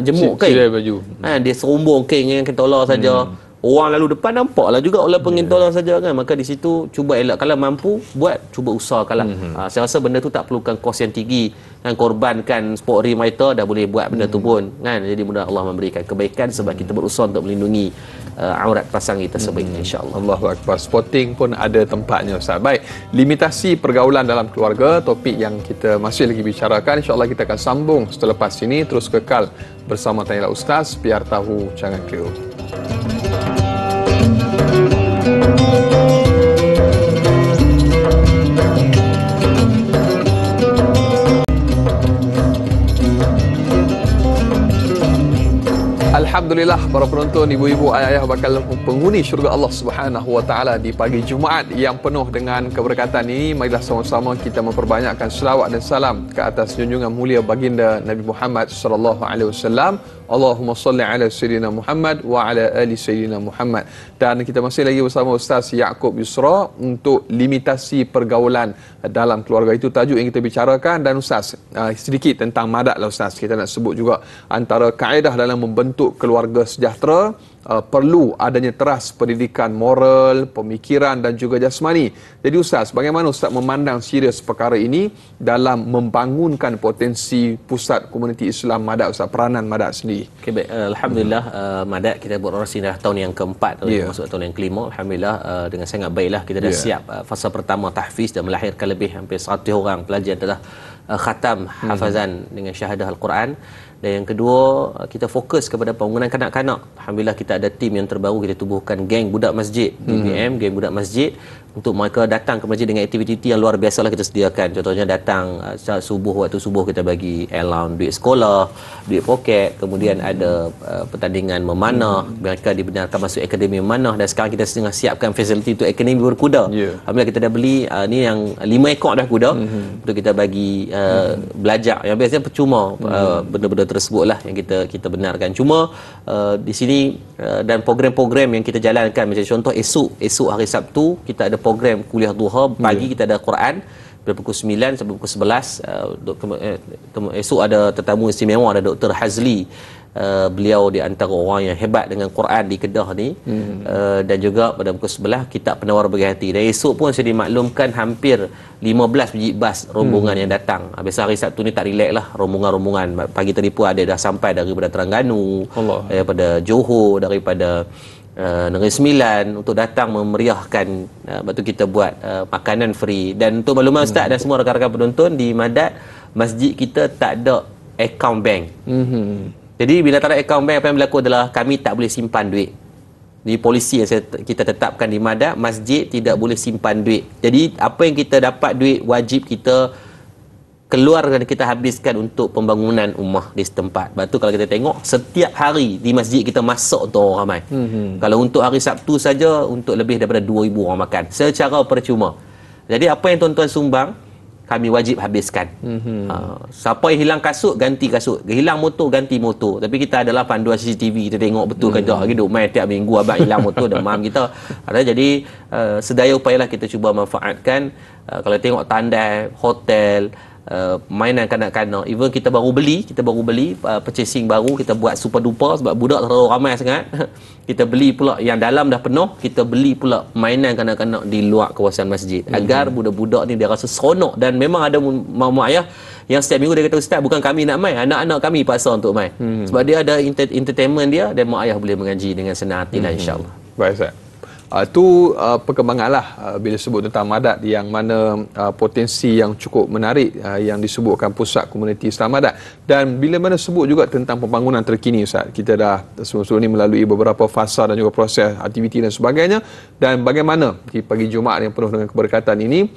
jemuk kain. Baju. Dia serumbung kain yang kentola saja. Orang lalu depan nampaklah juga oleh pengintola saja kan. Maka di situ cuba elak, kalau mampu buat, cuba usahakanlah. Saya rasa benda tu tak perlukan kos yang tinggi, dan korbankan sport reminder dah boleh buat benda tu pun kan. Jadi mudah Allah memberikan kebaikan sebab kita berusaha untuk melindungi aurat pasangan kita sebaik-baiknya, insya-Allah. Allahu akbar. Sporting pun ada tempatnya, Ustaz. Baik, limitasi pergaulan dalam keluarga, topik yang kita masih lagi bicarakan. Insya-Allah kita akan sambung selepas ini. Terus kekal bersama Tanyalah Ustaz, biar tahu jangan keliru. Alhamdulillah, para penonton, ibu-ibu, ayah-ayah bakal penghuni syurga Allah Subhanahu wa taala di pagi Jumaat yang penuh dengan keberkatan ini. Marilah sama-sama kita memperbanyakkan selawat dan salam ke atas junjungan mulia baginda Nabi Muhammad sallallahu alaihi wasallam. Allahumma salli ala sayyidina Muhammad wa ala ali sayyidina Muhammad. Dan kita masih lagi bersama Ustaz Yaakob Yusra untuk limitasi pergaulan dalam keluarga. Itu tajuk yang kita bicarakan. Dan Ustaz, sedikit tentang madak lah Ustaz. Kita nak sebut juga antara kaedah dalam membentuk keluarga sejahtera, perlu adanya teras pendidikan moral, pemikiran dan juga jasmani. Jadi Ustaz, bagaimana Ustaz memandang serius perkara ini dalam membangunkan potensi pusat komuniti Islam Madak Ustaz, peranan Madak sendiri? Okay, baik. Alhamdulillah, Madak kita berorasi dah tahun yang keempat, masuk tahun yang kelima. Alhamdulillah, dengan sangat baiklah kita dah siap fasa pertama tahfiz dan melahirkan lebih hampir 100 orang pelajar telah khatam hafazan dengan syahadah Al-Quran. Dan yang kedua, kita fokus kepada pembangunan kanak-kanak. Alhamdulillah kita ada tim yang terbaru, kita tubuhkan geng budak masjid, GBM, geng budak masjid, untuk mereka datang ke masjid dengan aktiviti yang luar biasa lah kita sediakan. Contohnya datang subuh, waktu subuh kita bagi allowance duit sekolah, duit poket, kemudian ada pertandingan memanah, mereka dibenarkan masuk akademi memanah, dan sekarang kita sedang siapkan fasiliti untuk akademi berkuda. Alhamdulillah kita dah beli ni yang 5 ekor dah kuda untuk kita bagi belajar. Yang biasanya percuma benda-benda tersebutlah yang kita benarkan. Cuma di sini dan program-program yang kita jalankan, macam contoh esok hari Sabtu kita ada program kuliah duha pagi, kita ada Quran dari pukul 9 sampai pukul 11. Esok ada tetamu istimewa, ada Dr. Hazli. Beliau di antara orang yang hebat dengan Quran di Kedah ni. Dan juga pada pukul 11 kitab penawar bagi hati. Dan esok pun saya dimaklumkan hampir 15 biji bas rombongan yang datang. Biasa hari Sabtu ni tak relax lah rombongan-rombongan. Pagi tadi pun ada dah sampai daripada Terengganu, daripada Johor, daripada Negeri Sembilan, untuk datang memeriahkan. Lepas tu kita buat makanan free. Dan untuk makluman Ustaz dan semua rakan-rakan penonton, di Madat masjid kita tak ada akaun bank. Jadi bila tak ada akaun bank, apa yang berlaku adalah kami tak boleh simpan duit. Di polisi yang kita tetapkan di Madat, masjid tidak boleh simpan duit. Jadi apa yang kita dapat duit, wajib kita keluar dan kita habiskan untuk pembangunan ummah di setempat. Lepas tu kalau kita tengok, setiap hari di masjid kita masak untuk orang ramai. Kalau untuk hari Sabtu saja, untuk lebih daripada 2,000 orang makan secara percuma. Jadi apa yang tuan-tuan sumbang, kami wajib habiskan. Siapa yang hilang kasut, ganti kasut. Hilang motor, ganti motor. Tapi kita adalah panduan CCTV, kita tengok betul ke tak. Hidup main tiap minggu abang hilang motor, demam kita. Jadi sedaya upayalah kita cuba manfaatkan. Kalau tengok tandai, hotel, mainan kanak-kanak, even kita baru beli purchasing baru, kita buat super duper sebab budak terlalu ramai sangat. Kita beli pula yang dalam dah penuh, kita beli pula mainan kanak-kanak di luar kawasan masjid, agar budak-budak ni dia rasa seronok. Dan memang ada mak ayah yang setiap minggu dia kata, Ustaz, bukan kami nak main, anak-anak kami paksa untuk main. Sebab dia ada entertainment dia, dan mak ayah boleh mengaji dengan senang hati lah, insyaAllah. Baik Ustaz. Itu perkembanganlah bila sebut tentang Madat, yang mana potensi yang cukup menarik yang disebutkan pusat komuniti Islam Madat. Dan bila mana sebut juga tentang pembangunan terkini Ustaz, kita dah sebelum ini melalui beberapa fasa dan juga proses aktiviti dan sebagainya. Dan bagaimana di pagi Jumaat yang penuh dengan keberkatan ini,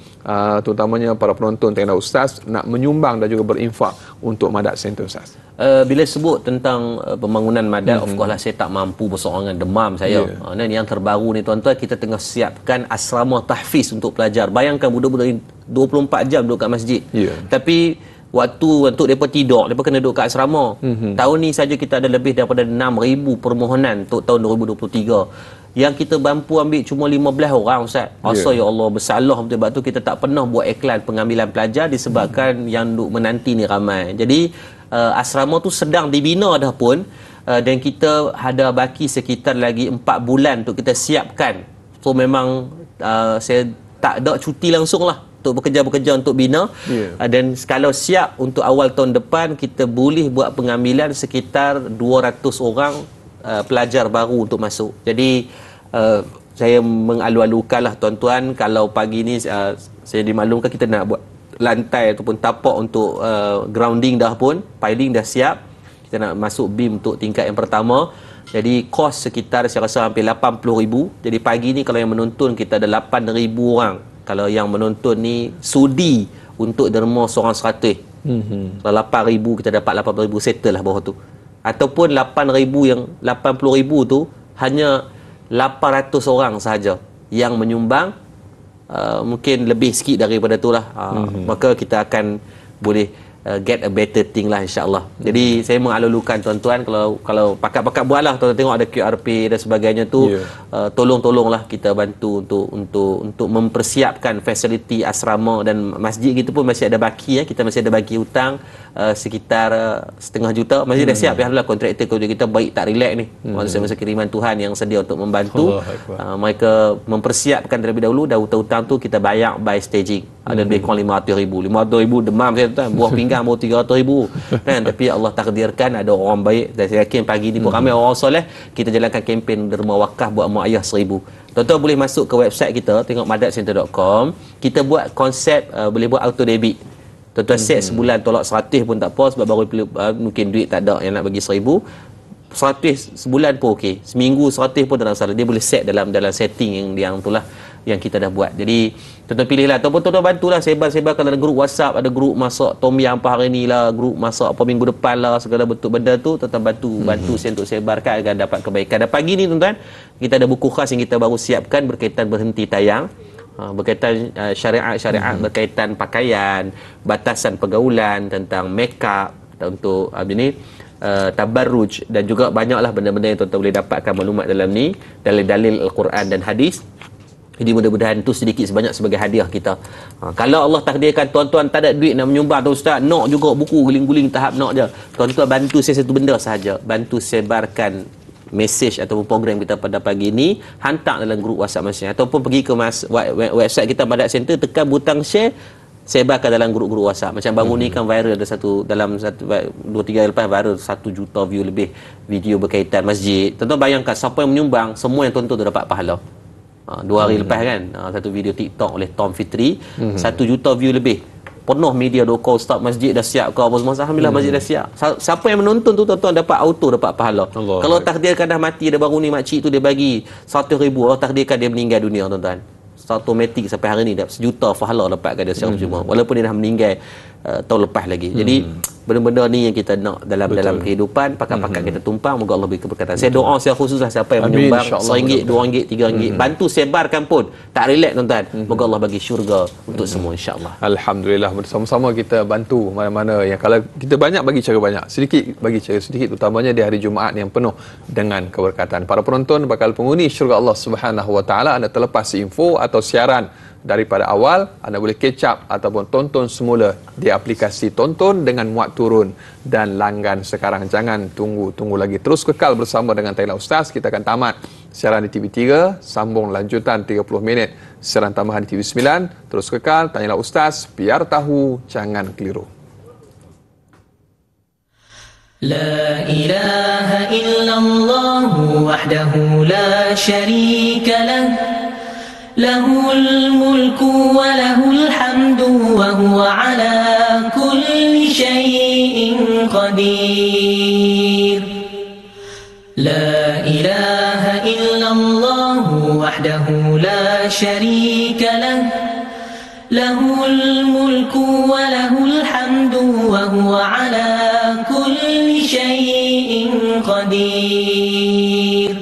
terutamanya para penonton Tanyalah Ustaz nak menyumbang dan juga berinfak untuk Madat Center Ustaz. Bila sebut tentang pembangunan Madat, of course lah saya tak mampu bersorangan, demam saya. Dan yang terbaru ni tuan-tuan, kita tengah siapkan asrama tahfiz untuk pelajar. Bayangkan budak-budak ni 24 jam duduk kat masjid. Tapi waktu untuk mereka tidur, mereka kena duduk kat asrama. Tahun ni saja kita ada lebih daripada 6,000 permohonan untuk tahun 2023. Yang kita mampu ambil cuma 15 orang, Ustaz. Asa ya Allah, bersalah betul. Sebab tu kita tak pernah buat iklan pengambilan pelajar disebabkan yang duk menanti ni ramai. Jadi asrama tu sedang dibina dah pun, dan kita ada baki sekitar lagi 4 bulan untuk kita siapkan. So memang saya tak ada cuti langsung lah untuk bekerja-bekerja untuk bina. Dan kalau siap untuk awal tahun depan, kita boleh buat pengambilan sekitar 200 orang pelajar baru untuk masuk. Jadi saya mengalu-alukan lah tuan-tuan, kalau pagi ni saya dimaklumkan kita nak buat lantai ataupun tapak untuk grounding dah pun, piling dah siap, kita nak masuk beam untuk tingkat yang pertama. Jadi kos sekitar saya rasa hampir 80,000. Jadi pagi ni kalau yang menonton kita ada 8,000 orang. Kalau yang menonton ni sudi untuk derma seorang 100. Kalau 8,000 kita dapat 80,000, settle lah bawah tu. Ataupun 8,000 yang 80,000 tu hanya 800 orang sahaja yang menyumbang, mungkin lebih sikit daripada tu lah. Maka kita akan boleh get a better thing lah, insyaAllah. Jadi saya mengalulukan tuan-tuan, kalau pakat-pakat buatlah, tuan-tuan tengok ada QRP dan sebagainya tu, tolong-tolonglah kita bantu untuk mempersiapkan fasiliti asrama dan masjid. Kita pun masih ada baki, kita masih ada baki hutang sekitar 1/2 juta. Masjid dah siap, alhamdulillah. Kontraktor kita baik tak relax ni, masa kiriman Tuhan yang sedia untuk membantu. Mereka mempersiapkan terlebih dahulu, dah hutang-hutang tu kita bayar by staging. Ada lebih kurang 500,000 demam saya tuan, buah pinggang baru 300,000 kan. Tapi Allah takdirkan ada orang baik, dan saya yakin pagi ni pun ramai orang soleh. Kita jalankan kempen derma wakaf buat mak ayah 1,000. Tuan-tuan boleh masuk ke website kita, tengok madatcenter.com. Kita buat konsep boleh buat auto debit. Tuan-tuan set sebulan tolak 100 pun tak apa, sebab baru mungkin duit tak ada yang nak bagi 1,000. 100 sebulan pun okey, seminggu 100 pun tak ada masalah. Dia boleh set dalam setting yang itulah yang kita dah buat. Jadi tuan-tuan pilihlah, ataupun tuan-tuan bantulah sebar-sebarkan dalam grup WhatsApp. Ada grup masak tom yam apa hari ni lah, grup masak apa minggu depan lah, segala bentuk benda tu tuan-tuan bantu saya untuk sebarkan agar dapat kebaikan. Dan pagi ni tuan-tuan, kita ada buku khas yang kita baru siapkan berkaitan berhenti tayang, berkaitan syariat berkaitan pakaian, batasan pergaulan, tentang makeup, untuk tabarruj, dan juga banyaklah benda-benda yang tuan-tuan boleh dapatkan maklumat dalam ni, dalil-dalil Al-Quran dan hadis. Jadi mudah-mudahan itu sedikit sebanyak sebagai hadiah kita. Kalau Allah takdirkan tuan-tuan tak ada duit nak menyumbang tu Ustaz, nak juga buku guling-guling tahap nak je, tuan-tuan bantu saya satu benda sahaja, bantu sebarkan mesej ataupun program kita pada pagi ni, hantar dalam grup WhatsApp masing, ataupun pergi ke website kita Madat Center, tekan butang share, sebarkan dalam grup-grup WhatsApp. Macam baru ni kan viral, ada dalam 2-3 hari lepas viral 1 juta view lebih video berkaitan masjid. Tuan-tuan bayangkan, siapa yang menyumbang, semua yang tuan-tuan tu dapat pahala. 2 hari lepas kan, satu video TikTok oleh Tom Fitri, 1 juta view lebih. Penuh media dokor, start masjid dah siap ke apa semua. Alhamdulillah masjid dah siap. Siapa yang menonton tu tuan-tuan dapat pahala. Kalau takdirkan dah mati, dah baru ni makcik tu dia bagi 100,000, Allah takdirkan dia meninggal dunia tuan-tuan, automatik sampai hari ni dah 1 juta pahala dapatkan dia secara cuma, walaupun dia dah meninggal tahun lepas lagi. Jadi benda-benda ni yang kita nak dalam kehidupan, pakat-pakat kita tumpang, moga Allah beri keberkatan. Saya doa secara khusus lah, siapa yang menyumbang RM1, RM2, RM3, bantu sebarkan pun, tak relax tuan-tuan, moga Allah bagi syurga untuk semua, insya-Allah. Alhamdulillah, bersama-sama kita bantu mana-mana yang kalau kita banyak bagi cara banyak, sedikit bagi cara sedikit, utamanya di hari Jumaat yang penuh dengan keberkatan. Para penonton bakal penghuni syurga Allah Subhanahu Wa Taala, anda terlepas info atau siaran daripada awal, anda boleh catch up ataupun tonton semula di aplikasi Tonton dengan muat turun dan langgan sekarang. Jangan tunggu lagi, terus kekal bersama dengan Tayla Ustaz. Kita akan tamat siaran di TV3, sambung lanjutan 30 minit siaran tambahan di TV9. Terus kekal, tanyalah Ustaz, biar tahu jangan keliru. La ilaha illallah wahdahu la syarika lah, lahul mulku wa lahul hamdu wa huwa ala kulli syai'in qadir. La ilaha illallah wahdahu la syarika lah, lahul mulku wa lahul hamdu wa huwa ala kulli syai'in qadir.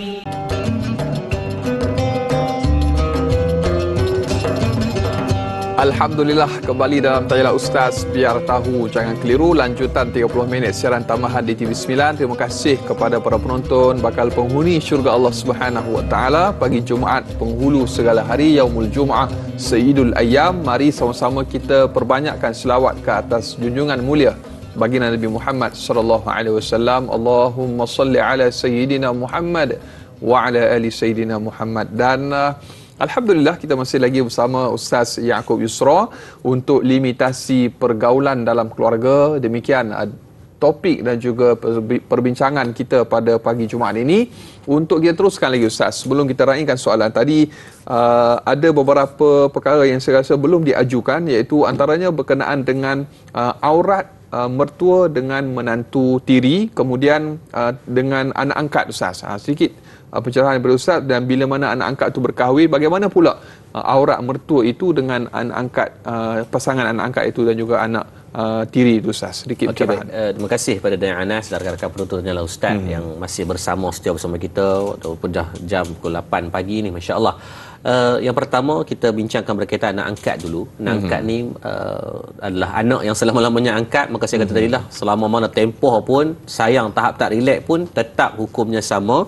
Alhamdulillah, kembali dalam Tayalah Ustaz Biar Tahu Jangan Keliru, lanjutan 30 minit siaran tambahan di TV9. Terima kasih kepada para penonton bakal penghuni syurga Allah Subhanahu Wa Taala pagi Jumaat, penghulu segala hari, Yaumul Jum'ah, Sayyidul Ayyam. Mari sama-sama kita perbanyakkan selawat ke atas junjungan mulia baginda Nabi Muhammad sallallahu alaihi wasallam. Allahumma salli ala sayyidina Muhammad wa ala ali sayyidina Muhammad. Dan alhamdulillah kita masih lagi bersama Ustaz Yaakob Yusra untuk limitasi pergaulan dalam keluarga. Demikian topik dan juga perbincangan kita pada pagi Jumaat ini. Untuk kita teruskan lagi Ustaz, sebelum kita raikan soalan tadi, ada beberapa perkara yang saya rasa belum diajukan, iaitu antaranya berkenaan dengan aurat mertua dengan menantu tiri, kemudian dengan anak angkat Ustaz. Sedikit pencerahan daripada Ustaz, dan bila mana anak angkat itu berkahwin, bagaimana pula aurat mertua itu dengan anak angkat, pasangan anak angkat itu dan juga anak tiri itu Ustaz. Sedikit pencerahan. Terima kasih kepada Dayang Anas dan rakan-rakan penonton Tayalah Ustaz yang masih setia bersama kita walaupun dah jam pukul 8 pagi ni, masya-Allah. Yang pertama kita bincangkan berkaitan anak angkat dulu. Anak angkat ni adalah anak yang selama-lamanya angkat, maka saya kata tadi lah, selama mana tempoh pun, sayang tahap tak relax pun, tetap hukumnya sama.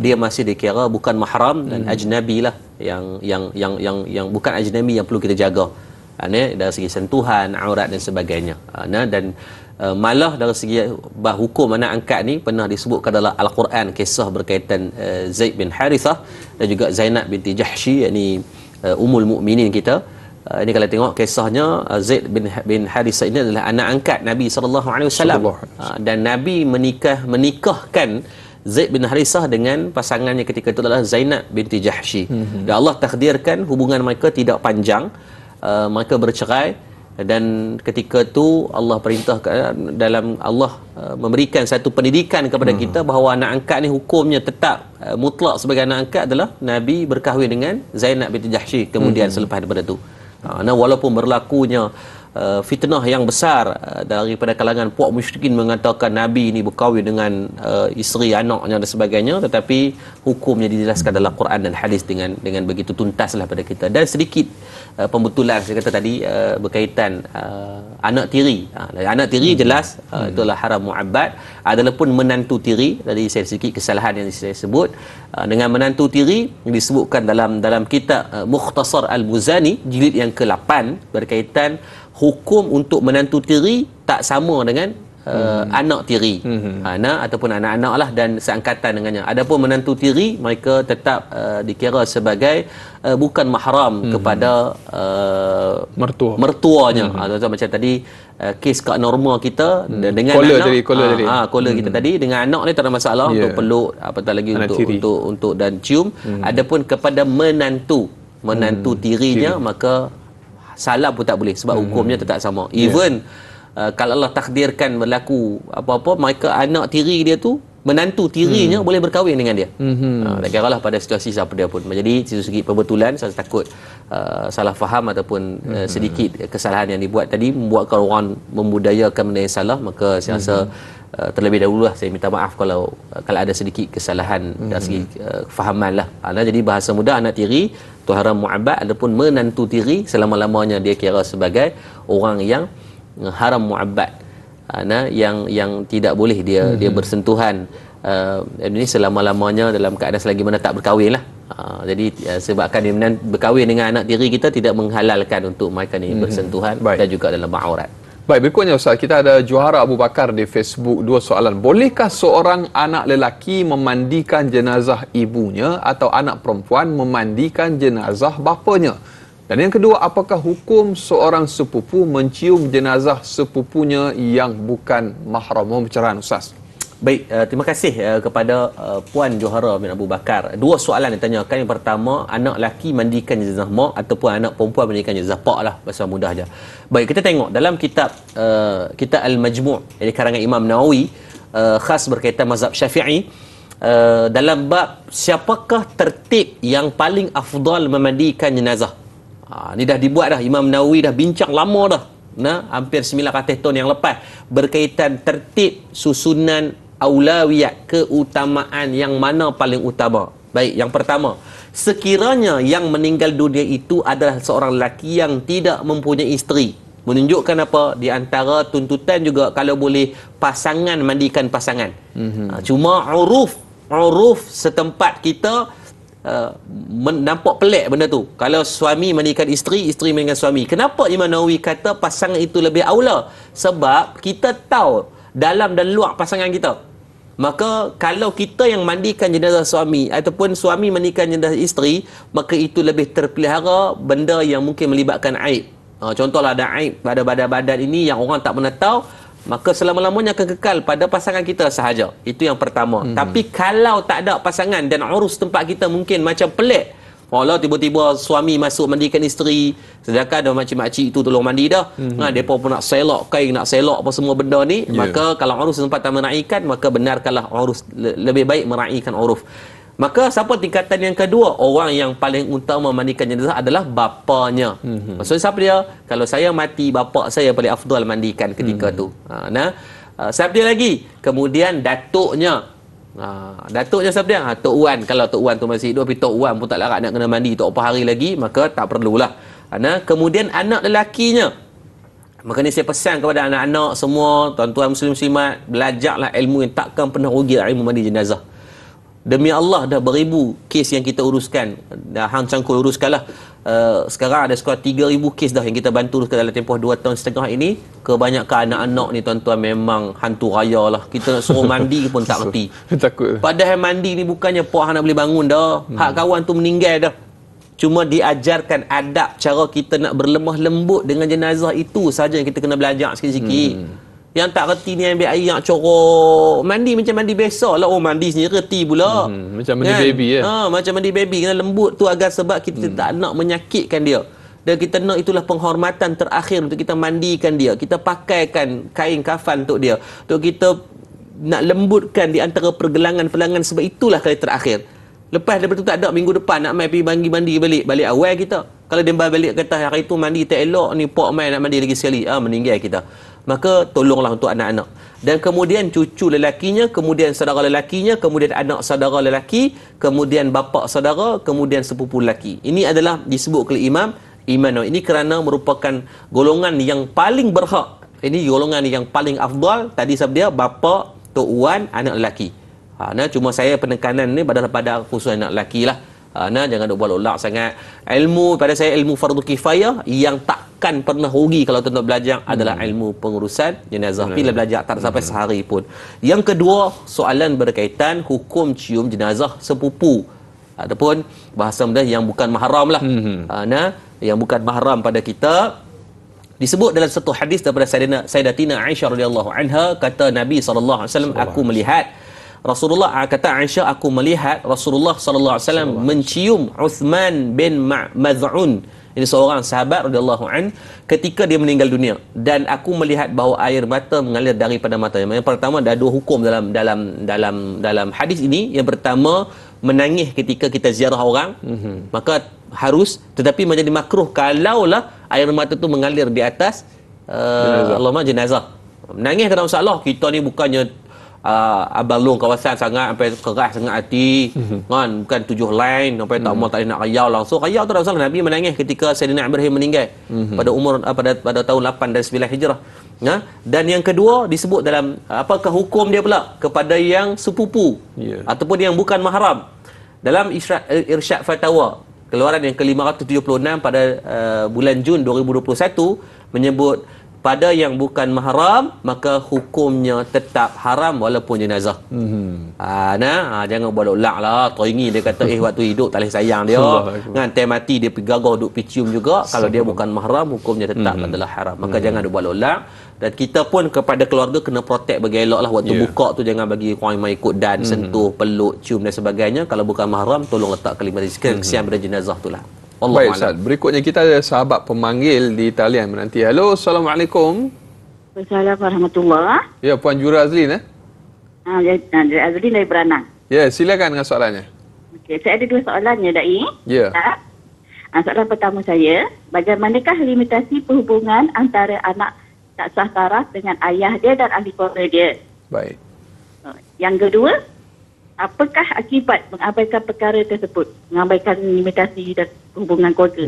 Dia masih dikira bukan mahram dan ajnabi lah, yang bukan ajnabi yang perlu kita jaga. Dari segi sentuhan, aurat dan sebagainya. Dan malah dari segi hukum anak angkat ni pernah disebutkan dalam Al-Quran kisah berkaitan Zaid bin Harithah dan juga Zainab binti Jahsy, yakni Ummul Mukminin kita. Ini kalau tengok kisahnya, Zaid bin Harithah ini adalah anak angkat Nabi SAW, dan Nabi menikahkan Zaid bin Harithah dengan pasangannya ketika itu adalah Zainab binti Jahsy. Dan Allah takdirkan hubungan mereka tidak panjang, mereka bercerai. Dan ketika itu Allah perintahkan, dalam Allah memberikan satu pendidikan kepada kita bahawa anak angkat ni hukumnya tetap mutlak sebagai anak angkat adalah Nabi berkahwin dengan Zainab binti Jahsy kemudian selepas daripada itu. Walaupun berlakunya fitnah yang besar daripada kalangan puak musyrikin mengatakan Nabi ini berkahwin dengan isteri anaknya dan sebagainya, tetapi hukumnya dijelaskan dalam Quran dan hadis dengan begitu tuntaslah pada kita. Dan sedikit pembetulan saya kata tadi berkaitan anak tiri. Anak tiri jelas itulah haram mu'abbad. Adapun menantu tiri, tadi saya sedikit kesalahan yang saya sebut. Dengan menantu tiri disebutkan dalam kitab Mukhtasar Al-Muzani jilid yang ke-8 berkaitan hukum untuk menantu tiri tak sama dengan anak tiri, anak ataupun anak-anak lah dan seangkatan dengannya. Adapun menantu tiri, mereka tetap dikira sebagai bukan mahram kepada mertuanya. Macam tadi kes kak norma kita dengan kola anak kola kita tadi dengan anak ni tak ada masalah untuk peluk, apatah lagi untuk dan cium. Adapun kepada menantu tirinya, maka salam pun tak boleh sebab hukumnya tetap sama. Even kalau Allah takdirkan berlaku apa-apa, mereka anak tiri dia tu, menantu tirinya boleh berkahwin dengan dia. Tak kira lah pada situasi siapa dia pun. Jadi segi pembetulan, saya takut salah faham ataupun sedikit kesalahan yang dibuat tadi membuatkan orang membudayakan benda yang salah. Maka saya rasa terlebih dahulu lah saya minta maaf kalau ada sedikit kesalahan dari segi fahaman lah. Jadi bahasa mudah, anak tiri tu haram mu'abbad, adapun menantu tiri selama-lamanya dia kira sebagai orang yang haram mu'abbad, yang tidak boleh dia bersentuhan ini selama-lamanya dalam keadaan selagi mana tak berkahwin lah. Jadi sebabkan dia berkahwin dengan anak tiri kita tidak menghalalkan untuk mereka ni bersentuhan dan juga dalam aurat. Baik, berikutnya Ustaz, kita ada Juhara Abu Bakar di Facebook, 2 soalan. Bolehkah seorang anak lelaki memandikan jenazah ibunya atau anak perempuan memandikan jenazah bapanya? Dan yang kedua, apakah hukum seorang sepupu mencium jenazah sepupunya yang bukan mahram? Mohon pencerahan Ustaz. Baik, terima kasih kepada Puan Johara bin Abu Bakar. 2 soalan ditanyakan. Yang pertama, anak lelaki mandikan jenazah mak ataupun anak perempuan mandikan jenazah pak lah, bahasa mudah aja. Baik, kita tengok dalam kitab Al-Majmu' dari karangan Imam Nawawi, khas berkaitan mazhab Syafi'i, dalam bab siapakah tertib yang paling afdal memandikan jenazah. Ni dah dibuat dah, Imam Nawawi dah bincang lama dah, hampir 900 tahun yang lepas, berkaitan tertib susunan aulawiyat, keutamaan yang mana paling utama. Baik, yang pertama, sekiranya yang meninggal dunia itu adalah seorang lelaki yang tidak mempunyai isteri, menunjukkan apa? Di antara tuntutan juga kalau boleh pasangan mandikan pasangan. Cuma uruf setempat kita nampak pelik benda tu. Kalau suami mandikan isteri, isteri mandikan suami. Kenapa Imam Nawawi kata pasangan itu lebih aula? Sebab kita tahu dalam dan luar pasangan kita. Maka kalau kita yang mandikan jenazah suami ataupun suami mandikan jenazah isteri, maka itu lebih terpelihara benda yang mungkin melibatkan aib. Contohlah ada aib pada badan-badan ini yang orang tak pernah tahu, maka selama-lamanya akan kekal pada pasangan kita sahaja. Itu yang pertama. Tapi kalau tak ada pasangan dan urus tempat kita mungkin macam pelik. Walau tiba-tiba suami masuk mandikan isteri, sedangkan ada makcik-makcik itu tolong mandi dah. Mereka pun nak selok kain, nak selok apa semua benda ni. Maka kalau urus tempat tak meraihkan, maka benarkanlah urus, lebih baik meraihkan uruf. Maka siapa tingkatan yang kedua? Orang yang paling utama mandikan jenazah adalah bapanya. Maksudnya siapa dia? Kalau saya mati, bapa saya paling afdal mandikan ketika tu. Siapa dia lagi? Kemudian datuknya. Datuknya siapa dia? Tok Wan. Kalau Tok Wan tu masih hidup, tapi Tok Wan pun tak larat nak kena mandi tok apa hari lagi, maka tak perlulah. Kemudian anak lelakinya. Maka ni saya pesan kepada anak-anak semua, tuan-tuan muslim-muslimat, belajarlah ilmu yang takkan pernah rugi, ilmu mandi jenazah. Demi Allah dah beribu kes yang kita uruskan. Dah hang cangkul uruskanlah. Sekarang ada sekitar 3,000 kes dah yang kita bantu uruskan dalam tempoh 2 tahun setengah ini. Kebanyakan anak-anak ni tuan-tuan memang hantu raya lah. Kita nak suruh mandi pun tak reti. Takut. Padahal mandi ni bukannya pak nak boleh bangun dah. Hak kawan tu meninggal dah. Cuma diajarkan adab cara kita nak berlemah lembut dengan jenazah itu saja yang kita kena belajar sikit-sikit. Yang tak reti ni ambil air yang corok. Mandi macam mandi biasa lah. Oh, mandi sendiri reti pula. Macam mandi baby ya. Macam mandi baby. Kena lembut tu agar sebab kita tak nak menyakitkan dia. Dan kita nak itulah penghormatan terakhir untuk kita mandikan dia. Kita pakaikan kain kafan untuk dia. Untuk kita nak lembutkan di antara pergelangan-pergelangan, sebab itulah kali terakhir. Lepas daripada tu tak ada, minggu depan nak mai pergi mandi balik awal kita. Kalau dia balik kata hari tu mandi tak elok ni, pak mai nak mandi lagi sekali, meninggal kita. Maka tolonglah untuk anak-anak. Dan kemudian cucu lelakinya, kemudian saudara lelakinya, kemudian anak saudara lelaki, kemudian bapa saudara, kemudian sepupu lelaki. Ini adalah disebut oleh Imam Nawawi. Ini kerana merupakan golongan yang paling berhak. Ini golongan yang paling afdal. Tadi sabda dia bapa, tok wan, anak lelaki. Cuma saya penekanan ni pada khusus anak lelaki lah. Jangan duk buat lolak sangat. Ilmu pada saya, ilmu fardu kifayah yang takkan pernah rugi kalau tuan-tuan belajar adalah ilmu pengurusan jenazah. Bila belajar tak sampai sehari pun. Yang kedua, soalan berkaitan hukum cium jenazah sepupu ataupun bahasa mudah yang bukan mahram lah. Yang bukan mahram pada kita. Disebut dalam satu hadis daripada Sayyidatina Aisyah radhiyallahu anha, kata Nabi SAW, aku melihat Rasulullah, kata Aisyah, aku melihat Rasulullah SAW mencium Uthman bin Maz'un. Ini seorang sahabat radhiyallahu an, ketika dia meninggal dunia, dan aku melihat bahawa air mata mengalir daripada matanya. Yang pertama, ada 2 hukum dalam hadis ini. Yang pertama, menangis ketika kita ziarah orang, maka harus, tetapi menjadi makruh kalaulah air mata tu mengalir di atas jenazah. Menangis tak ada masalah. Kita ni bukannya abalung kawasan sangat sampai keras sangat hati, kan, bukan 7 line sampai tak mau tak nak rayau langsung. Rayau tu tak masalah. Nabi menangis ketika Sayyidina Ibrahim meninggal pada umur pada tahun 8 dan 9 Hijrah. Dan yang kedua disebut dalam apakah hukum dia pula kepada yang sepupu ataupun yang bukan mahram. Dalam Irsyad Fatawa keluaran yang ke-576 pada bulan Jun 2021 menyebut pada yang bukan mahram maka hukumnya tetap haram walaupun jenazah. Jangan buat lolak lah. Teringin dia kata waktu hidup tak boleh sayang dia. Kan time mati dia pergi gagau duk cium juga. Kalau dia bukan mahram, hukumnya tetap adalah haram. Maka jangan duk buat lolak. Dan kita pun kepada keluarga kena protect bagi elok lah. Waktu buka tu jangan bagi orang main ikut dan sentuh, peluk, cium dan sebagainya. Kalau bukan mahram, tolong letak kalimah kesian pada jenazah tu lah. Baik Ustaz, berikutnya kita ada sahabat pemanggil di talian menanti. Halo, Assalamualaikum. Assalamualaikum warahmatullahi. Ya, Puan Jura Azlin Azlin dari Beranang. Ya, silakan dengan soalannya. Okey, saya ada 2 soalannya, Dai. Ya. Soalan pertama saya, bagaimanakah limitasi perhubungan antara anak tak sah taraf dengan ayah dia dan ahli keluarga dia? Baik. Yang kedua, apakah akibat mengabaikan perkara tersebut, mengabaikan limitasi dan hubungan keluarga?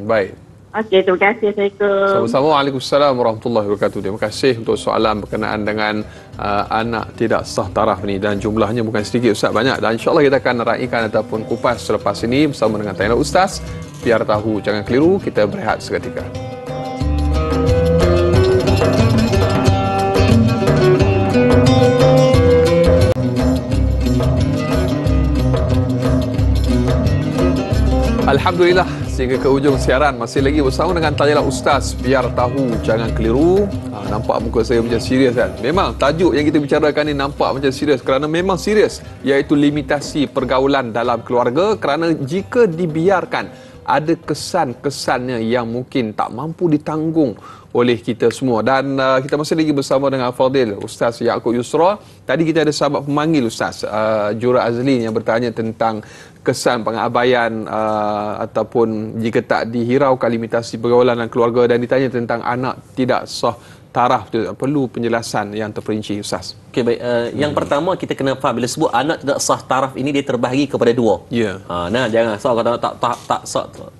Baik. Okey, terima kasih. Assalamualaikum. Sama-sama. Waalaikumsalam warahmatullahi wabarakatuh. Terima kasih untuk soalan berkenaan dengan anak tidak sah taraf ni, dan jumlahnya bukan sedikit Ustaz, banyak, dan insya-Allah kita akan raikan ataupun kupas selepas ini bersama dengan Taina Ustaz. Biar tahu jangan keliru, kita berehat seketika. Alhamdulillah, sehingga ke hujung siaran masih lagi bersama dengan Taina Ustaz. Biar tahu jangan keliru. Nampak muka saya macam serius kan? Memang tajuk yang kita bicarakan ni nampak macam serius, kerana memang serius, iaitu limitasi pergaulan dalam keluarga, kerana jika dibiarkan ada kesan-kesannya yang mungkin tak mampu ditanggung oleh kita semua. Dan kita masih lagi bersama dengan Fadil Ustaz Yaakob Yusra. Tadi kita ada sahabat pemanggil Ustaz Jura Azlin yang bertanya tentang kesan pengabaian ataupun jika tak dihiraukan limitasi pergaulan dan keluarga, dan ditanya tentang anak tidak sah taraf. Perlu penjelasan yang terperinci Ustaz. Okey, baik. Yang pertama kita kena faham, bila sebut anak tidak sah taraf ini, dia terbahagi kepada dua. Ya. Nah, jangan kata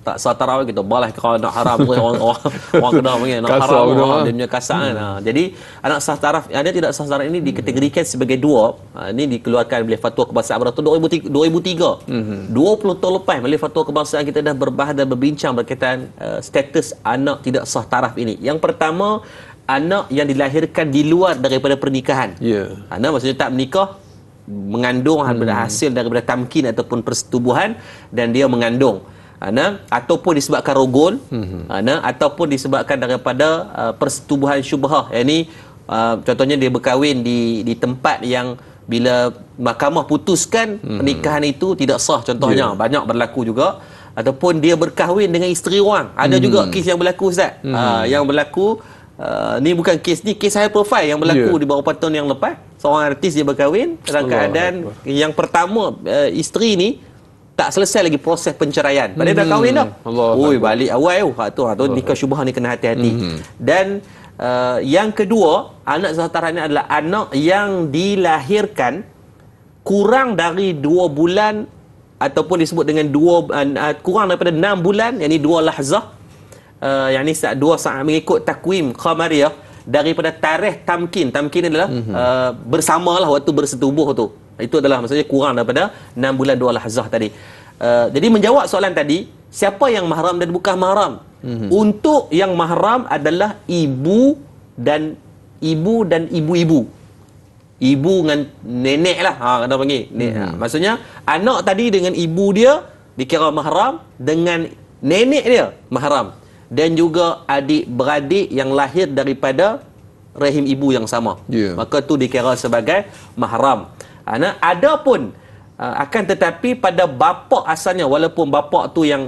tak sah taraf kita balas kalau nak haram orang kena panggil nak haram dia punya kasar kan. Jadi anak sah taraf, ada tidak sah taraf ini dikategorikan sebagai dua. Ini dikeluarkan oleh Fatwa Kebangsaan pada tahun 2003. 20 tahun lepas oleh Fatwa Kebangsaan kita dah berbahas dan berbincang berkaitan status anak tidak sah taraf ini. Yang pertama, anak yang dilahirkan di luar daripada pernikahan. Anak maksudnya tak menikah, mengandung hasil daripada tamkin ataupun persetubuhan, dan dia mengandung. Ataupun disebabkan rogol, ataupun disebabkan daripada persetubuhan syubhah. Ini contohnya dia berkahwin di tempat yang bila mahkamah putuskan pernikahan itu tidak sah, contohnya. Banyak berlaku juga. Ataupun dia berkahwin dengan isteri orang. Ada juga kes yang berlaku Ustaz. Yang berlaku ni bukan kes ni, kes high profile yang berlaku di beberapa tahun yang lepas. Seorang artis dia berkahwin dalam keadaan yang pertama isteri ni tak selesai lagi proses penceraian. Padahal dah kahwin dah. Oi, balik awal tu nikah syubhah ni kena hati-hati. Dan yang kedua, anak sah taraf ni adalah anak yang dilahirkan kurang dari 2 bulan ataupun disebut dengan kurang daripada 6 bulan, yakni 2 lahzah. Yang ni 2 saat mengikut takwim Qamariyah daripada tarikh tamkin. Tamkin adalah bersamalah waktu bersetubuh tu. Itu adalah maksudnya kurang daripada 6 bulan 2 lahzah tadi. Jadi menjawab soalan tadi, siapa yang mahram dan bukan mahram? Untuk yang mahram adalah ibu dan ibu-ibu. Ibu dengan nenek lah, kena panggil. Maksudnya anak tadi dengan ibu dia dikira mahram, dengan nenek dia mahram, dan juga adik-beradik yang lahir daripada rahim ibu yang sama. Maka tu dikira sebagai mahram. Adapun akan tetapi pada bapa asalnya, walaupun bapa tu yang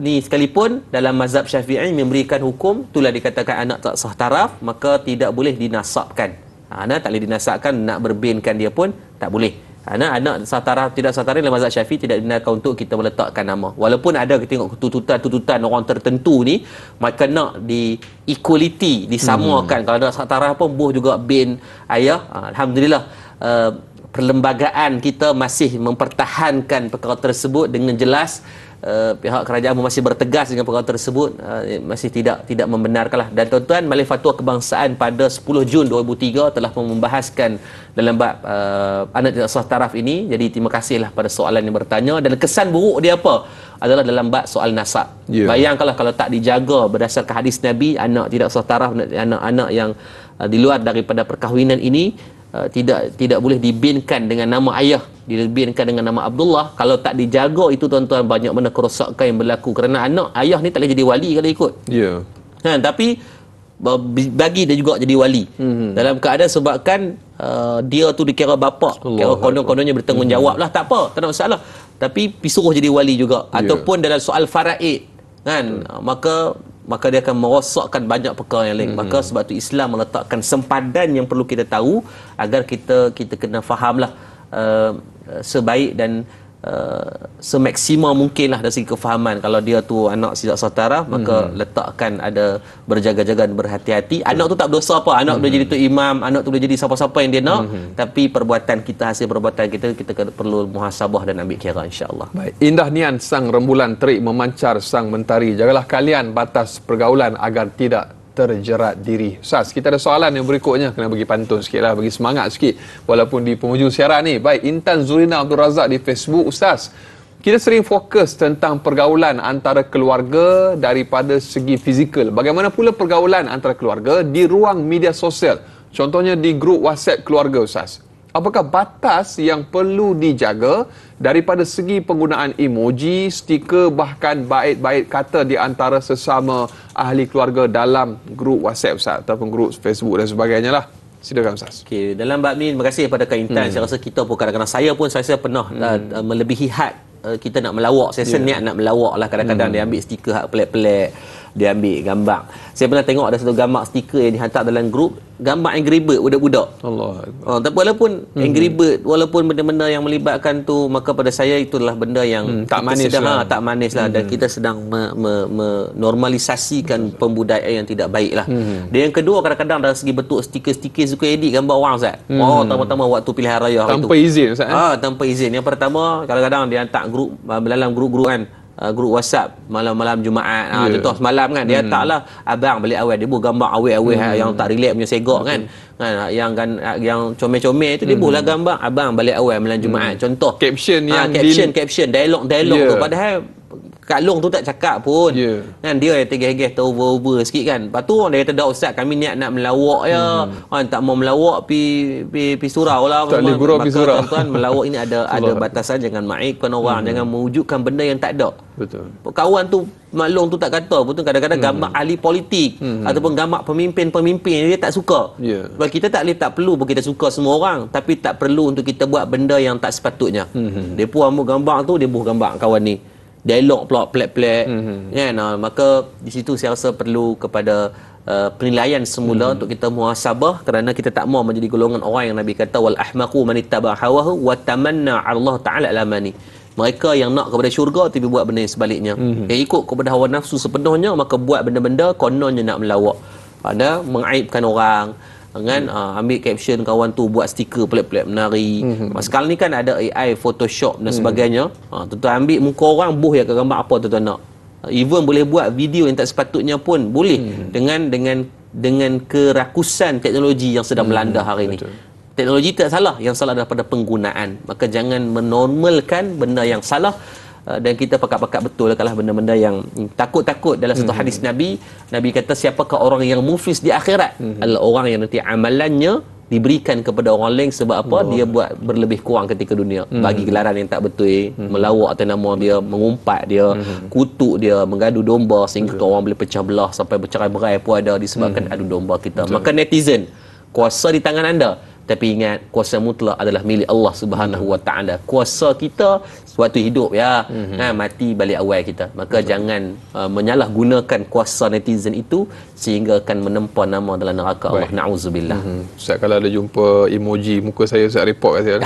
ni sekalipun dalam mazhab Syafi'i memberikan hukum, itulah dikatakan anak tak sah taraf, maka tidak boleh dinasabkan. Anak tak boleh dinasabkan, nak berbinkan dia pun tak boleh. Anak sah taraf, tidak sah taraf dalam mazhab Syafi'i tidak dibenarkan untuk kita meletakkan nama. Walaupun ada kita tengok tuntutan orang tertentu ni, maka nak di equality, disamakan. Kalau ada sah taraf pun buh juga bin ayah. Alhamdulillah perlembagaan kita masih mempertahankan perkara tersebut dengan jelas. Pihak kerajaan masih bertegas dengan perkara tersebut, masih tidak membenarkanlah. Dan tuan-tuan, Majlis Fatwa Kebangsaan pada 10 Jun 2003 telah membahaskan dalam bab anak tidak sah taraf ini. Jadi terima kasihlah pada soalan yang bertanya. Dan kesan buruk dia apa? Adalah dalam bab soal nasab. Bayangkanlah kalau tak dijaga berdasarkan hadis Nabi, anak tidak sah taraf, anak-anak yang di luar daripada perkahwinan ini tidak boleh dibinkan dengan nama ayah, dibinkan dengan nama Abdullah. Kalau tak dijaga itu tuan-tuan, banyak mana kerosakan yang berlaku, kerana anak ayah ni tak boleh jadi wali kalau ikut. Tapi bagi dia juga jadi wali dalam keadaan sebabkan dia tu dikira bapa, kira konon-kononnya bertanggungjawab lah, tak apa, tak ada masalah, tapi disuruh jadi wali juga. Ataupun dalam soal faraid kan, maka dia akan merosakkan banyak perkara yang lain. Maka sebab tu Islam meletakkan sempadan yang perlu kita tahu agar kita kena fahamlah sebaik dan semaksimal mungkin lah dari segi kefahaman. Kalau dia tu anak silap saudara, maka letakkan ada berjaga-jaga dan berhati-hati. Anak tu tak berdosa apa, anak boleh jadi tu imam, anak tu boleh jadi siapa-siapa yang dia nak, tapi perbuatan kita, hasil perbuatan kita perlu muhasabah dan ambil kira, insya-Allah. Baik, indah nian sang rembulan terik memancar sang mentari, jagalah kalian batas pergaulan agar tidak terjerat diri. Ustaz, kita ada soalan yang berikutnya, kena bagi pantun sikit lah, bagi semangat sikit walaupun di penghujung siaran ni. Baik, Intan Zurina Abdul Razak di Facebook. Ustaz, kita sering fokus tentang pergaulan antara keluarga daripada segi fizikal. Bagaimana pula pergaulan antara keluarga di ruang media sosial? Contohnya di grup WhatsApp keluarga, Ustaz. Apakah batas yang perlu dijaga daripada segi penggunaan emoji, stiker, bahkan bait-bait kata di antara sesama ahli keluarga dalam grup WhatsApp, Ustaz, ataupun grup Facebook dan sebagainya lah? Silakan, Ustaz. Okey, dalam bab ni, terima kasih kepada Kak Intan. Saya rasa kita pun kadang-kadang, saya pun saya pernah melebihi had. Kita nak melawak, saya niat nak melawak lah. Kadang-kadang dia ambil stiker hak pelik-pelik, dia ambil gambar. Saya pernah tengok ada satu gambar stiker yang dihantar dalam grup, gambar Angry Bird budak-budak. Allah. Tapi walaupun Angry Bird, walaupun benda-benda yang melibatkan tu, maka pada saya itulah benda yang tak manis lah. Tak manis lah. Dan kita sedang menormalisasikan pembudayaan yang tidak baik lah. Dan yang kedua, kadang-kadang dari segi bentuk stiker-stiker suka edit gambar orang, Ustaz. Pertama-tama waktu pilihan raya tanpa izin, Ustaz. Tanpa izin. Yang pertama, kadang-kadang dia hantar grup, dalam grup-grup kan, grup WhatsApp malam-malam Jumaat, contoh semalam kan, dia taklah abang balik awal, dia buat gambar awal-awal yang tak relax punya segak kan, yang comel-comel itu, dia buatlah gambar abang balik awal malam Jumaat, contoh caption yang caption dialog tu, padahal Kak Long tu tak cakap pun, kan, dia yang tegeh-tegeh over sikit kan. Lepas tu dia kata, dah Ustaz, kami niat nak melawak ya, tak mau melawak pi surau lah. Tak boleh gurau pi surau. Tuan-tuan, melawak ini ada batasan, jangan maibkan orang, jangan mewujudkan benda yang tak ada. Betul. Kawan tu, Mak Long tu tak kata, betul, kadang-kadang gambar ahli politik ataupun gambar pemimpin-pemimpin, dia tak suka. Sebab kita tak perlu pun kita suka semua orang, tapi tak perlu untuk kita buat benda yang tak sepatutnya. Dia pun ambil gambar tu, dia buat gambar kawan ni, dialog pula pelik-pelik, kan. Maka di situ saya rasa perlu kepada penilaian semula untuk kita muhasabah, kerana kita tak mau menjadi golongan orang yang Nabi kata wal ahmaqu man ittaba hawahu wa tamanna 'ala Allah taala alamani. Mereka yang nak kepada syurga tapi buat benda yang sebaliknya. Yang ikut kepada hawa nafsu sepenuhnya, maka buat benda-benda kononnya nak melawak, ada mengaibkan orang, kan, ambil caption kawan tu, buat stiker pelik-pelik menari. Sekarang ni kan ada AI Photoshop dan sebagainya. Tuan-tuan ambil muka orang, buh ya ke gambar apa tuan-tuan nak. Even boleh buat video yang tak sepatutnya pun boleh, dengan kerakusan teknologi yang sedang melanda hari ini. Teknologi tak salah, yang salah daripada penggunaan. Maka jangan menormalkan benda yang salah, dan kita pakat-pakat betul kalau benda-benda yang takut-takut. Dalam satu hadis Nabi kata, siapakah orang yang muflis di akhirat? Adalah orang yang nanti amalannya diberikan kepada orang lain sebab apa? Dia buat berlebih kurang ketika dunia, bagi gelaran yang tak betul, melawak atas nama dia, mengumpat dia, kutuk dia, mengadu domba sehingga orang boleh pecah belah sampai bercerai-berai pun ada disebabkan adu domba kita. Maka netizen, kuasa di tangan anda, tapi ingat, kuasa mutlak adalah milik Allah Subhanahu Wa Taala. Kuasa kita sewaktu hidup ya, mati balik awal kita. Maka jangan menyalahgunakan kuasa netizen itu sehingga akan menempa nama dalam neraka Allah. Na'udzubillah. Ustaz, kalau ada jumpa emoji muka saya, Ustaz report kat saya.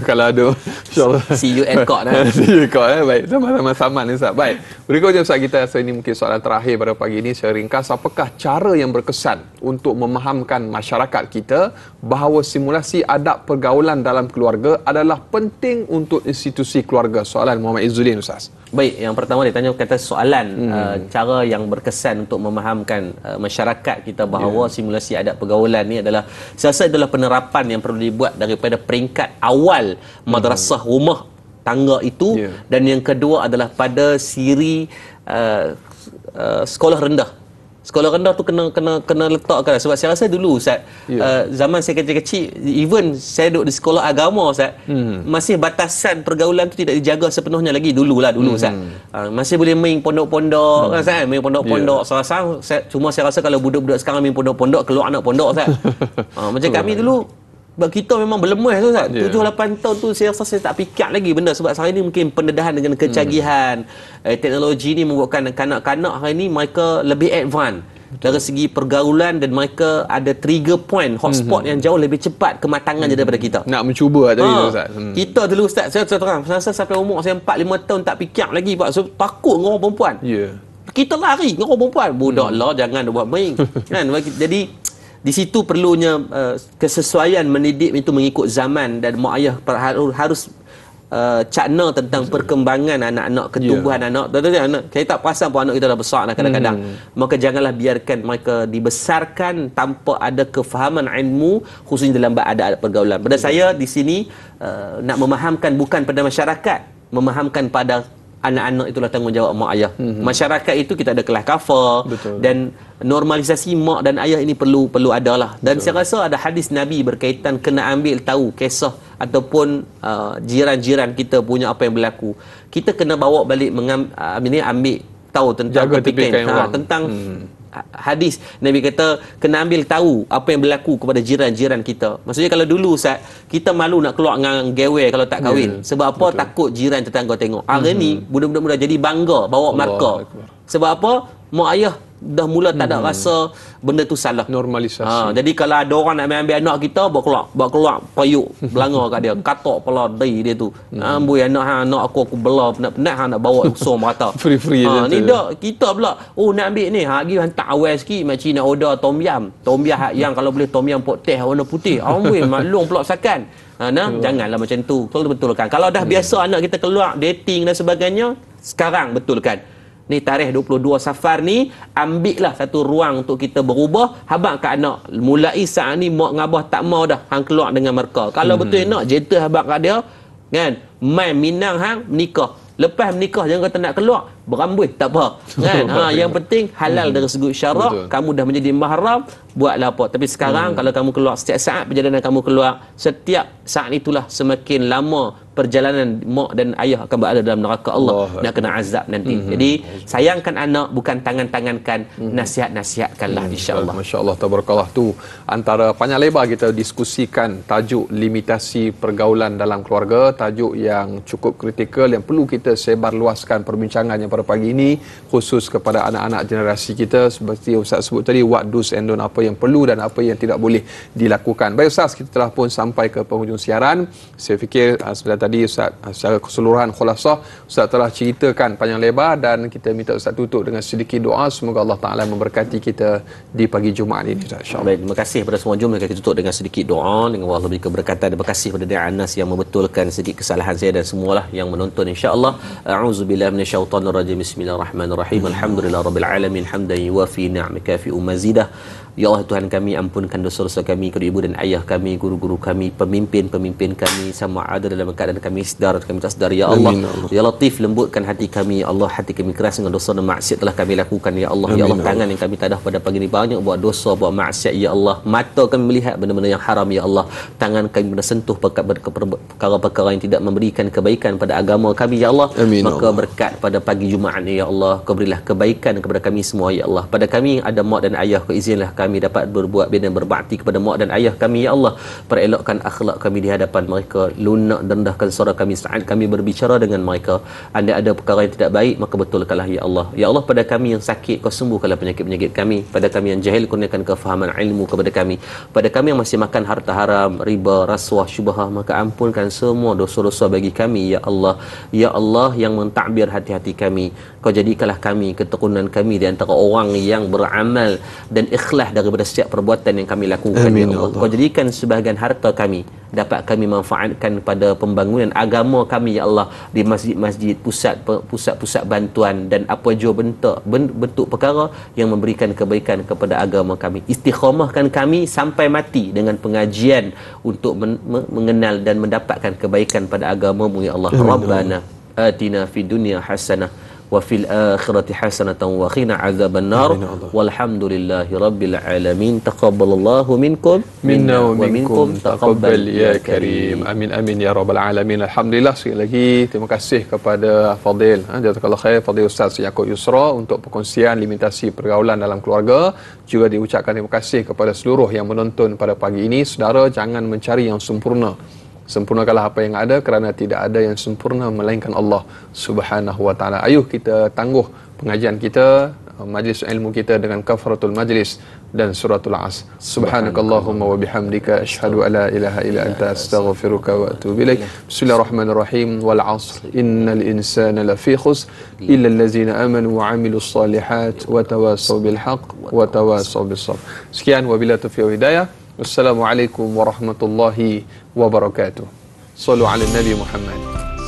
Kalau ada, insyaAllah. See you at court. See you at court. Baik, sama-sama saman ni, Ustaz. Baik, berikutnya Ustaz, kita rasa ini mungkin soalan terakhir pada pagi ini. Saya ringkas, apakah cara yang berkesan untuk memahamkan masyarakat kita bahawa simulasi adab pergaulan dalam keluarga adalah penting untuk institusi keluarga? Soalan Muhammad Izzuddin, Ustaz. Baik, yang pertama dia tanya kata soalan cara yang berkesan untuk memahamkan masyarakat kita bahawa simulasi adab pergaulan ni adalah, saya rasa adalah penerapan yang perlu dibuat daripada peringkat awal madrasah rumah tangga itu, dan yang kedua adalah pada siri sekolah rendah. Sekolah rendah tu kena letakkan, sebab saya rasa dulu Ustaz, zaman saya kecil-kecil, even saya duduk di sekolah agama Ustaz, masih batasan pergaulan tu tidak dijaga sepenuhnya lagi dulu Ustaz. Masih boleh main pondok-pondok kan Ustaz, main pondok-pondok. Cuma saya rasa kalau budak-budak sekarang main pondok-pondok, keluar anak pondok Ustaz. Macam kami dulu, kita memang berlemah tu Ustaz. 7-8 tahun tu saya rasa saya tak fikir lagi benda, sebab hari ni mungkin pendedahan dengan kecanggihan teknologi ni membuatkan kanak-kanak hari ni mereka lebih advance. dari segi pergaulan, dan mereka ada trigger point, hotspot yang jauh lebih cepat kematangan daripada kita. Nak mencuba tadi Ustaz. Kita dulu Ustaz, saya terang, saya sampai umur saya 4-5 tahun tak fikir lagi Pak, so, takut dengan orang perempuan. Kita lari dengan orang perempuan. Budak lah, jangan buat main. Kan? Jadi di situ perlunya kesesuaian mendidik itu mengikut zaman, dan mak ayah harus cakna tentang perkembangan anak-anak, ketumbuhan anak. Saya tak perasan pun anak kita dah besar kadang-kadang. Maka janganlah biarkan mereka dibesarkan tanpa ada kefahaman ilmu, khususnya dalam adab pergaulan. Pada saya di sini nak memahamkan bukan pada masyarakat, memahamkan pada anak-anak, itulah tanggungjawab mak ayah. Masyarakat itu kita ada kelas kafar, dan normalisasi mak dan ayah ini perlu adalah. Dan saya rasa ada hadis Nabi berkaitan kena ambil tahu kisah ataupun jiran-jiran kita punya apa yang berlaku. Kita kena bawa balik ambil tahu tentang tentang hadis Nabi kata kena ambil tahu apa yang berlaku kepada jiran-jiran kita. Maksudnya kalau dulu Ustaz, kita malu nak keluar dengan gewer kalau tak kahwin. Sebab apa? Takut jiran tetangga tengok. Hari ni budak-budak muda jadi bangga bawa markah. Sebab apa? Mak ayah dah mula tak ada rasa benda tu salah. Normalisasi. Jadi kalau ada orang nak ambil anak kita, bawa keluar payuk belanga kat dia, katok kepala dia tu. Amboi anak aku belah penat nak bawa usung merata. Free ni dak kita pula nak ambil ni, pergi hantar awal sikit makcik nak order tom yam yang kalau boleh tom yam pot teh warna putih. Amboi maklum pula sakan. Janganlah macam tu. Betul-betulkan. Kalau dah biasa anak kita keluar dating dan sebagainya, sekarang betulkan. Ni tarikh 22 Safar ni, ambillah satu ruang untuk kita berubah. Habaq kat anak, mulai saat ni mak ngabah tak mau dah hang keluar dengan mereka. Kalau betul nak jeta habaq kat dia kan, main minang hang menikah. Lepas menikah jangan kata nak keluar berambut tak apa kan. Yang penting halal dari segi syarak. Kamu dah menjadi mahram, buatlah apa. Tapi sekarang kalau kamu keluar setiap saat perjalanan kamu keluar, setiap saat itulah semakin lama perjalanan mak dan ayah akan berada dalam neraka Allah, nak kena azab nanti. Jadi sayangkan anak, bukan tangan-tangankan, nasihat-nasihatkanlah insya-Allah. Masya-Allah, tabarakallah. Tu antara panjang lebar kita diskusikan tajuk limitasi pergaulan dalam keluarga, tajuk yang cukup kritikal yang perlu kita sebar luaskan perbincangannya pada pagi ini, khusus kepada anak-anak generasi kita. Seperti Ustaz sebut tadi, what do's and don't, apa yang perlu dan apa yang tidak boleh dilakukan. Baik Ustaz, kita telah pun sampai ke penghujung siaran. Saya fikir sebenarnya tadi Ustaz secara keseluruhan khulasah Ustaz telah ceritakan panjang lebar, dan kita minta Ustaz tutup dengan sedikit doa. Semoga Allah Ta'ala memberkati kita di pagi Jumaat ini, insya-Allah. Baik, terima kasih kepada semua. Jom kita tutup dengan sedikit doa, dengan Allah lebih keberkatan. Terima kasih kepada Dai Anas yang membetulkan sedikit kesalahan saya dan semualah yang menonton, insya-Allah. A'udzubillahi minasyaitonir rajim. Bismillahirrahmanirrahim. Alhamdulillahirabbil alamin, hamdan yuwafi ni'maka fi mazidah. Ya Allah Tuhan kami, ampunkan dosa-dosa kami, kedua ibu dan ayah kami, guru-guru kami, pemimpin-pemimpin kami, sama ada dalam keadaan kami sedar atau kami tak sedar. Ya Allah, Ya Latif, lembutkan hati kami. Ya Allah, hati kami keras dengan dosa dan maksiat telah kami lakukan. Ya Allah, Ya Allah, tangan yang kami tadah pada pagi ini banyak buat dosa, buat maksiat. Ya Allah, mata kami melihat benda-benda yang haram. Ya Allah, tangan kami bersentuh perkara-perkara yang tidak memberikan kebaikan pada agama kami. Ya Allah, maka berkat pada pagi Jumaat ini, Ya Allah, kau berilah kebaikan kepada kami semua. Ya Allah, pada kami ada mak dan ayah, kau izinlah kami dapat berbuat baik dan berbakti kepada mak dan ayah kami. Ya Allah, perelokkan akhlak kami di hadapan mereka, lunak dan rendahkan suara kami saat kami berbicara dengan mereka. Anda ada perkara yang tidak baik, maka betulkanlah Ya Allah. Ya Allah, pada kami yang sakit, kau sembuhkanlah penyakit-penyakit kami. Pada kami yang jahil, kurniakan kefahaman ilmu kepada kami. Pada kami yang masih makan harta haram, riba, rasuah, syubhah, maka ampunkan semua dosa-dosa bagi kami. Ya Allah, Ya Allah, yang mentadbir hati-hati kami, kau jadikanlah kami, keturunan kami di antara orang yang beramal dan ikhlas daripada setiap perbuatan yang kami lakukan. Ya Allah, kau jadikan sebahagian harta kami dapat kami manfaatkan pada pembangunan agama kami. Ya Allah, di masjid-masjid, pusat-pusat bantuan dan apa jua bentuk perkara yang memberikan kebaikan kepada agama kami. Istiqamahkan kami sampai mati dengan pengajian untuk mengenal dan mendapatkan kebaikan pada agama-Mu. Ya Allah, Rabbana atina fid dunya hasanah wa fil akhirati hasanatan wa qina azaban nar. Walhamdulillahi rabbil alamin. Taqabbalallahu minkum minna wa minkum taqabbal ya karim. Amin amin ya rabbal alamin. Alhamdulillah, sekali lagi terima kasih kepada Fadil, jazakallahu khair, Fadil Ustaz Yaakob Yusra untuk perkongsian limitasi pergaulan dalam keluarga. Juga diucapkan terima kasih kepada seluruh yang menonton pada pagi ini. Saudara, jangan mencari yang sempurna. Sempurnakanlah apa yang ada, kerana tidak ada yang sempurna melainkan Allah Subhanahu wa taala. Ayuh kita tangguh pengajian kita, majlis ilmu kita dengan kafaratul majlis dan suratul Asr. Subhanakallahumma wa bihamdika asyhadu an la ilaha illa anta astaghfiruka wa atubu ilaik. Bismillahirrahmanirrahim. Wal 'asr innal insana lafi khusr illa allazina amanu wa 'amilus solihat wa tawasaw bil haqq wa tawasaw bis sabr. Sekian, wabillahi taufiq wal hidayah. Wassalamualaikum warahmatullahi wabarakatuh. Sallu ala Nabi Muhammad.